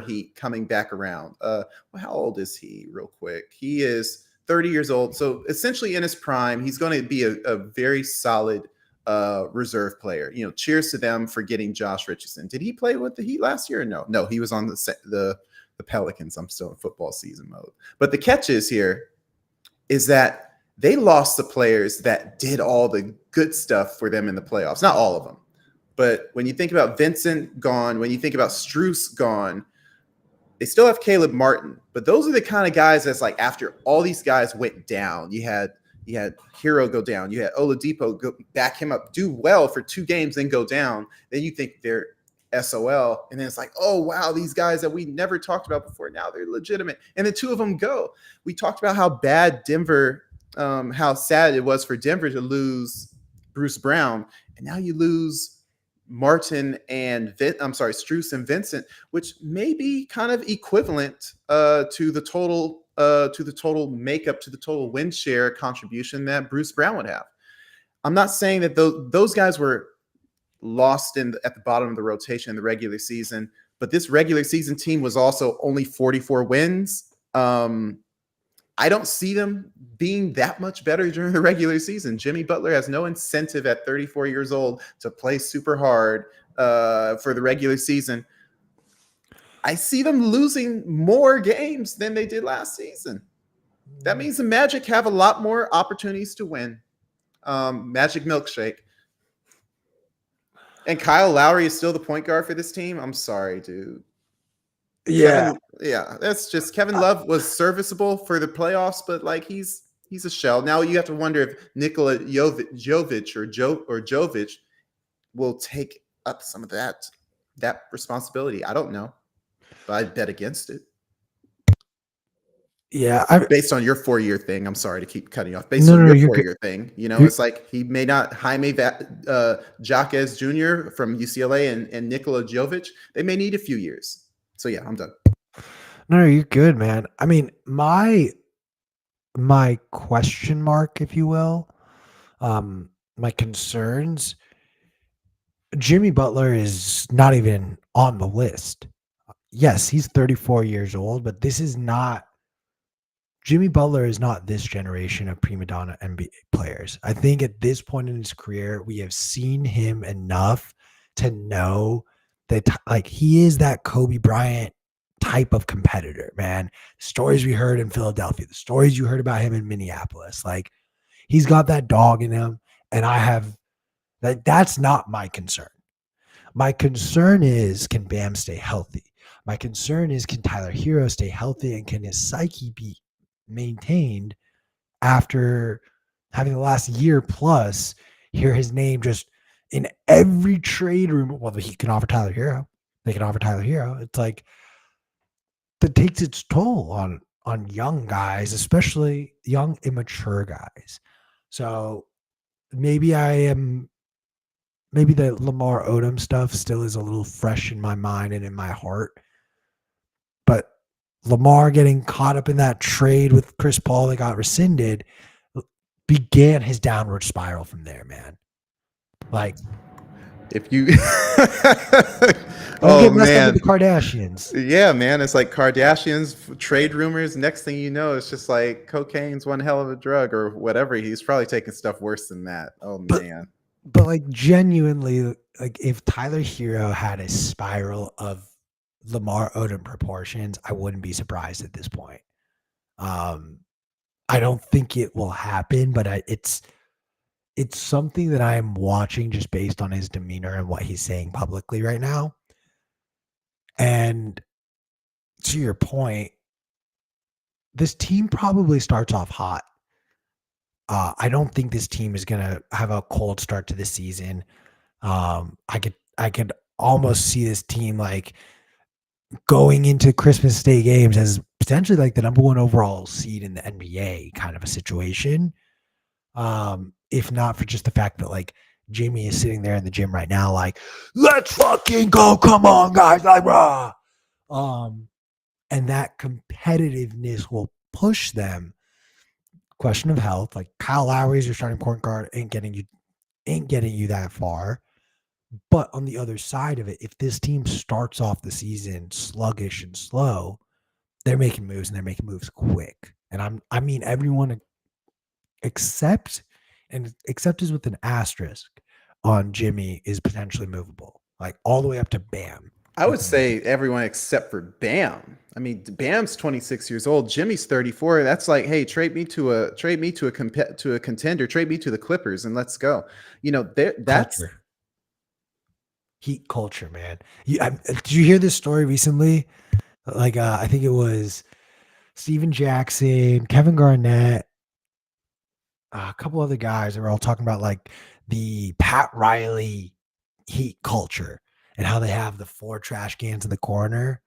Heat coming back around. How old is he? Real quick, he is 30 years old. So essentially in his prime, he's going to be a very solid reserve player. Cheers to them for getting Josh Richardson. Did he play with the Heat last year or no? No, he was on the Pelicans. I'm still in football season mode. But the catch is here is that they lost the players that did all the good stuff for them in the playoffs. Not all of them. But when you think about Vincent gone, when you think about Strus gone, they still have Caleb Martin. But those are the kind of guys that's like after all these guys went down, you had Hero go down, you had Oladipo go back him up, do well for 2 games, then go down. Then you think they're SOL. And then it's like, oh, wow, these guys that we never talked about before, now they're legitimate. And then 2 of them go. We talked about how bad Denver how sad it was for Denver to lose Bruce Brown, and now you lose Martin and Strus and Vincent, which may be kind of equivalent to the total makeup, to the total win share contribution that Bruce Brown would have. I'm not saying that those guys were lost at the bottom of the rotation in the regular season, but this regular season team was also only 44 wins. I don't see them being that much better during the regular season. Jimmy Butler has no incentive at 34 years old to play super hard for the regular season. I see them losing more games than they did last season. That means the Magic have a lot more opportunities to win. Magic milkshake. And Kyle Lowry is still the point guard for this team. I'm sorry, dude. Yeah. That's just Kevin Love was serviceable for the playoffs, but like he's a shell. Now you have to wonder if Nikola Jovic will take up some of that responsibility. I don't know, but I'd bet against it. Yeah, based on your 4-year thing. I'm sorry to keep cutting you off. Based on your 4-year thing, it's like he may not Jaime Jaquez Jr. from UCLA and Nikola Jovic. They may need a few years. So yeah, I'm done. No, you're good, man. I mean, my question mark, if you will, my concerns. Jimmy Butler is not even on the list. Yes, he's 34 years old, but this is not. Jimmy Butler is not this generation of prima donna NBA players. I think at this point in his career, we have seen him enough to know that like he is that Kobe Bryant type of competitor, man. Stories we heard in Philadelphia, the stories you heard about him in Minneapolis, like he's got that dog in him, and I have that's not my concern. My concern is, can Bam stay healthy? My concern is, can Tyler Hero stay healthy, and can his psyche be maintained after having the last year plus hear his name just in every trade room? Well, he can offer Tyler Hero. They can offer Tyler Hero. It's like that takes its toll on young guys, especially young, immature guys. So maybe the Lamar Odom stuff still is a little fresh in my mind and in my heart. But Lamar getting caught up in that trade with Chris Paul that got rescinded, began his downward spiral from there, man. Like, If you, don't oh get messed up with the man, Kardashians. yeah, man, it's like Kardashians trade rumors. Next thing you know, it's just like cocaine's one hell of a drug or whatever. He's probably taking stuff worse than that. Oh But man. like genuinely, like if Tyler Hero had a spiral of Lamar Odom proportions, I wouldn't be surprised at this point. Um, I don't think it will happen, but it's something that I am watching just based on his demeanor and what he's saying publicly right now. And to your point, this team probably starts off hot. I don't think this team is gonna have a cold start to the season. I could almost see this team like going into Christmas Day games as potentially like the number one overall seed in the NBA kind of a situation. If not for just the fact that like Jamie is sitting there in the gym right now, like, let's fucking go. Come on, guys. Like, rah. Um, and that competitiveness will push them. Question of health. Like Kyle Lowry's your starting point guard ain't getting you that far. But on the other side of it, if this team starts off the season sluggish and slow, they're making moves and they're making moves quick. And I mean everyone except is with an asterisk on Jimmy is potentially movable. Like all the way up to Bam. I You would can move. say everyone except for Bam. I mean, Bam's 26 years old. Jimmy's 34. That's like, hey, trade me to a contender. Trade me to the Clippers and let's go. You know, that's Culture. Heat culture, man. Did you hear this story recently? Like I think it was Steven Jackson, Kevin Garnett, a couple other guys that were all talking about like the Pat Riley Heat culture and how they have the 4 trash cans in the corner,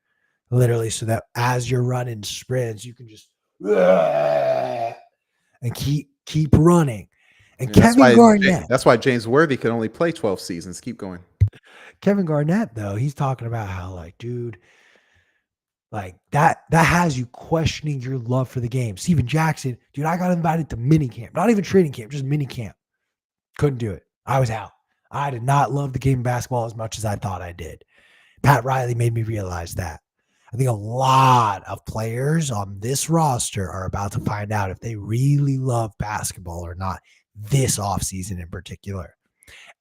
literally, so that as you're running sprints, you can just and keep running. And and that's why James Worthy could only play 12 seasons. Keep going. Kevin Garnett, though, he's talking about how like, dude, like that has you questioning your love for the game. Steven Jackson, dude, I got invited to mini camp, not even training camp, just mini camp. Couldn't do it. I was out. I did not love the game of basketball as much as I thought I did. Pat Riley made me realize that. I think a lot of players on this roster are about to find out if they really love basketball or not this offseason in particular.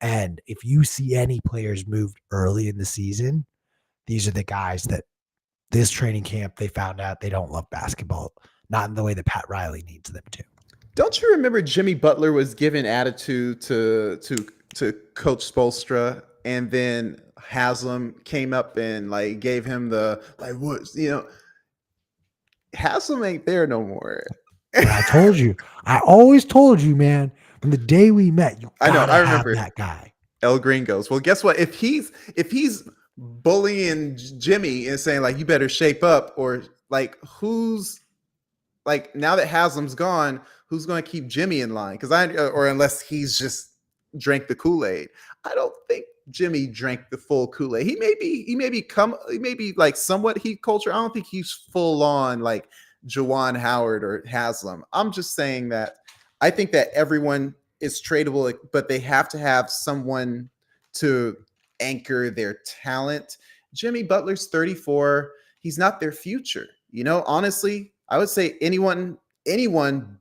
And if you see any players moved early in the season, these are the guys that this training camp they found out they don't love basketball, not in the way that Pat Riley needs them to. Don't you remember Jimmy Butler was giving attitude to Coach Spoelstra, and then Haslam came up and like gave him the like what Haslam ain't there no more. But I told you, I always told you, man, from the day we met, you I know. gotta I have remember that guy. El Gringos. Well, guess what? If he's bullying Jimmy and saying like you better shape up, or like who's like now that Haslam's gone, who's going to keep Jimmy in line? Because or unless he's just drank the Kool-Aid. I don't think Jimmy drank the full Kool-Aid. He may be like somewhat heat culture. I don't think he's full on like Jawan Howard or Haslam. I'm just saying that I think that everyone is tradable, like, but they have to have someone to anchor their talent. Jimmy Butler's 34. He's not their future. Honestly, I would say anyone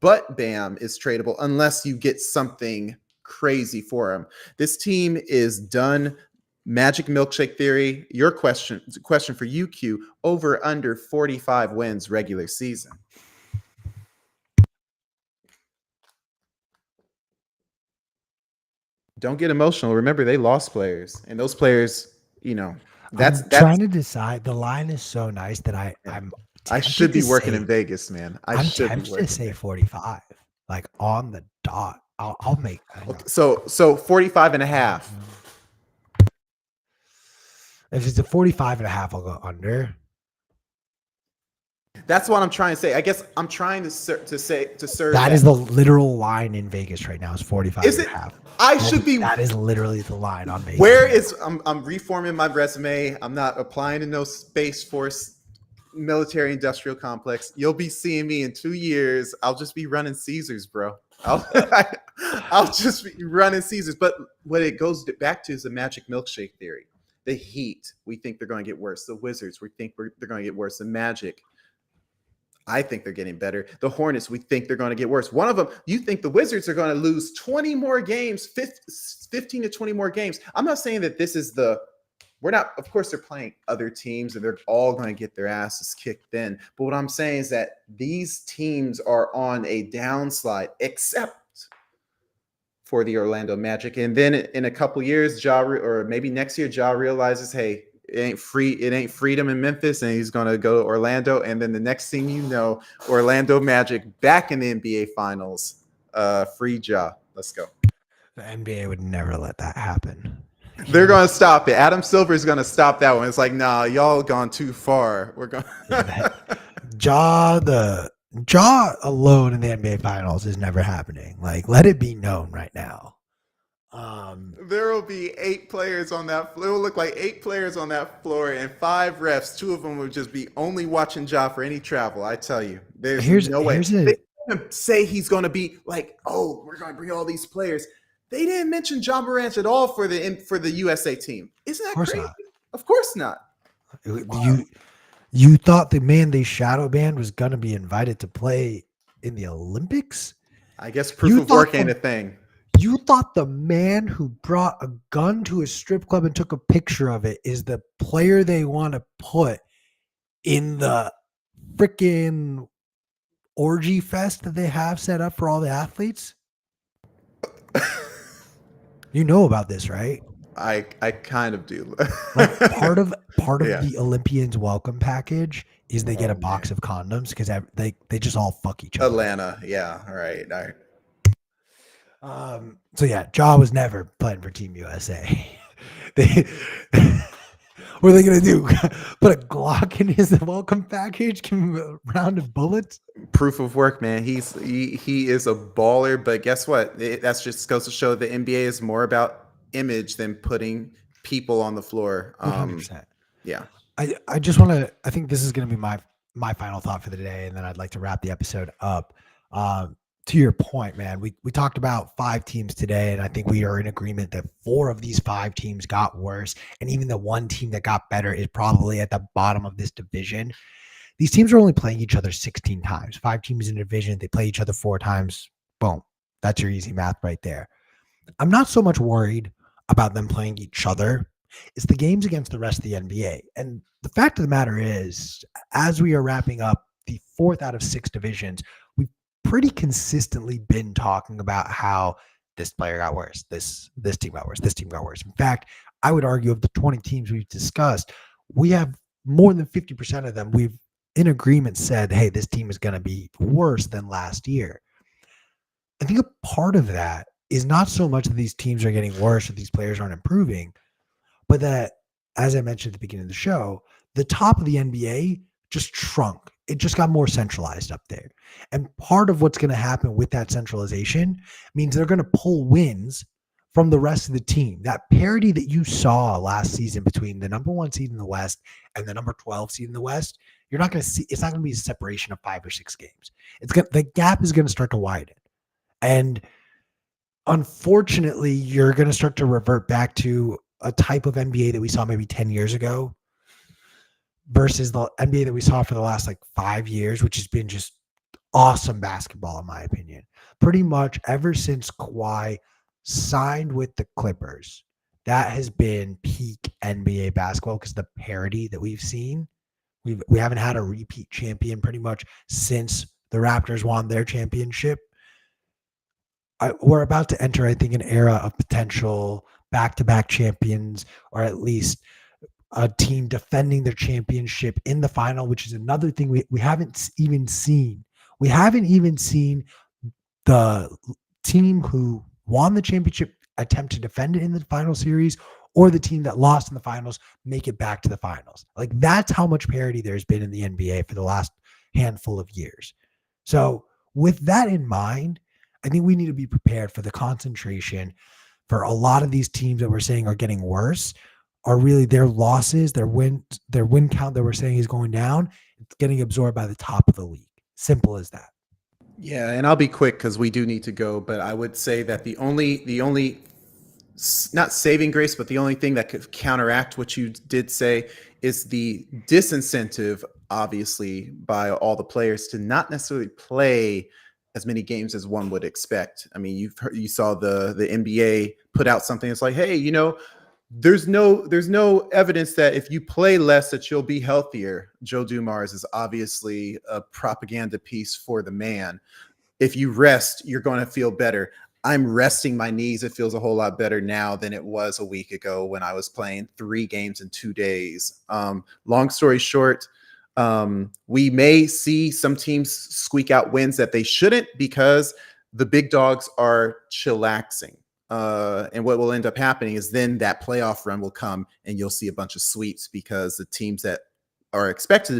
but Bam is tradable unless you get something crazy for him. This team is done. Magic milkshake theory. Your question for you, Q. Over under 45 wins regular season. Don't get emotional. Remember, they lost players, and those players, that's I'm trying to decide. The line is so nice that yeah. I'm I should tempted be to working say in Vegas, man. I I'm should be tempted to working say there. 45, like on the dot. I'll make. Hang Okay, on. so 45 and a half. If it's a 45 and a half, I'll go under. That's what I'm trying to say. I guess I'm trying to serve That that. is the literal line in Vegas right now. Is 45 Is and it? a half. I should be. That is literally the line on Vegas. Where is I'm reforming my resume. I'm not applying to no Space Force military industrial complex. You'll be seeing me in 2 years. I'll just be running Caesars, bro. I'll I'll just be running seasons. But what it goes back to is the magic milkshake theory. The Heat, we think they're going to get worse. The Wizards, we think they're going to get worse. The Magic, I think they're getting better. The Hornets, we think they're going to get worse. One of them, you think the Wizards are going to lose 20 more games, 15 to 20 more games. I'm not saying that this is we're not, of course, they're playing other teams and they're all going to get their asses kicked in. But what I'm saying is that these teams are on a downslide, except for the Orlando Magic. And then in a couple years, or maybe next year, Ja realizes, hey, it ain't freedom in Memphis, and he's going to go to Orlando. And then the next thing you know, Orlando Magic back in the NBA Finals. Free Ja. Let's go. The NBA would never let that happen. They're going to stop it. Adam Silver is going to stop that one. It's like, nah, y'all gone too far. We're going. Ja alone in the NBA Finals is never happening. Like, let it be known right now. There will be 8 players on that. It will look like 8 players on that floor and 5 refs. 2 of them will just be only watching Ja for any travel. I tell you, there's no way. They didn't say he's going to be like, oh, we're going to bring all these players. They didn't mention Ja Morant at all for the USA team. Isn't that crazy? Not. Of course not. You thought the man they shadow banned was going to be invited to play in the Olympics? I guess proof of work ain't a thing. You thought the man who brought a gun to a strip club and took a picture of it is the player they want to put in the freaking orgy fest that they have set up for all the athletes? You know about this, right? I kind of do. Like part of the Olympians welcome package is they get a box of condoms because they just all fuck each other. Atlanta, yeah, all right. So yeah, Ja was never playing for Team USA. What are they gonna do? Put a Glock in his welcome package? Give him a round of bullets? Proof of work, man. He is a baller, but guess what? That's just goes to show the NBA is more about image than putting people on the floor. 100%. Yeah. I just want to. I think this is gonna be my final thought for the day, and then I'd like to wrap the episode up. To your point, man, we talked about 5 teams today, and I think we are in agreement that 4 of these 5 teams got worse, and even the one team that got better is probably at the bottom of this division. These teams are only playing each other 16 times. 5 teams in a division, they play each other 4 times. Boom. That's your easy math right there. I'm not so much worried about them playing each other. It's the games against the rest of the NBA. And the fact of the matter is, as we are wrapping up the 4th out of 6 divisions, we've pretty consistently been talking about how this player got worse, this team got worse, this team got worse. In fact, I would argue of the 20 teams we've discussed, we have more than 50% of them we've in agreement said, hey, this team is going to be worse than last year. I think a part of that is not so much that these teams are getting worse or these players aren't improving, but that, as I mentioned at the beginning of the show, the top of the NBA just shrunk. It just got more centralized up there. And part of what's going to happen with that centralization means they're going to pull wins from the rest of the team. That parity that you saw last season between the number 1 seed in the West and the number 12 seed in the West, you're not going to see. It's not going to be a separation of 5 or 6 games. The gap is going to start to widen. And unfortunately, you're going to start to revert back to a type of NBA that we saw maybe 10 years ago versus the NBA that we saw for the last 5 years, which has been just awesome basketball, in my opinion. Pretty much ever since Kawhi signed with the Clippers, that has been peak NBA basketball because the parity that we've seen, we haven't had a repeat champion pretty much since the Raptors won their championship. We're about to enter, I think, an era of potential back-to-back champions, or at least a team defending their championship in the final, which is another thing we haven't even seen. We haven't even seen the team who won the championship attempt to defend it in the final series, or the team that lost in the finals make it back to the finals. That's how much parity there's been in the NBA for the last handful of years. So with that in mind, I think we need to be prepared for the concentration for a lot of these teams that we're saying are getting worse are really their losses, their win count that we're saying is going down. It's getting absorbed by the top of the league. Simple as that. Yeah, and I'll be quick because we do need to go. But I would say that the only not saving grace, but the only thing that could counteract what you did say is the disincentive, obviously, by all the players to not necessarily play as many games as one would expect. I mean, you saw the NBA put out something that's like, hey, there's no evidence that if you play less that you'll be healthier. Joe Dumars is obviously a propaganda piece for the man. If you rest, you're going to feel better. I'm resting my knees. It feels a whole lot better now than it was a week ago when I was playing 3 games in 2 days. Long story short, we may see some teams squeak out wins that they shouldn't because the big dogs are chillaxing. And what will end up happening is then that playoff run will come and you'll see a bunch of sweeps because the teams that are expected to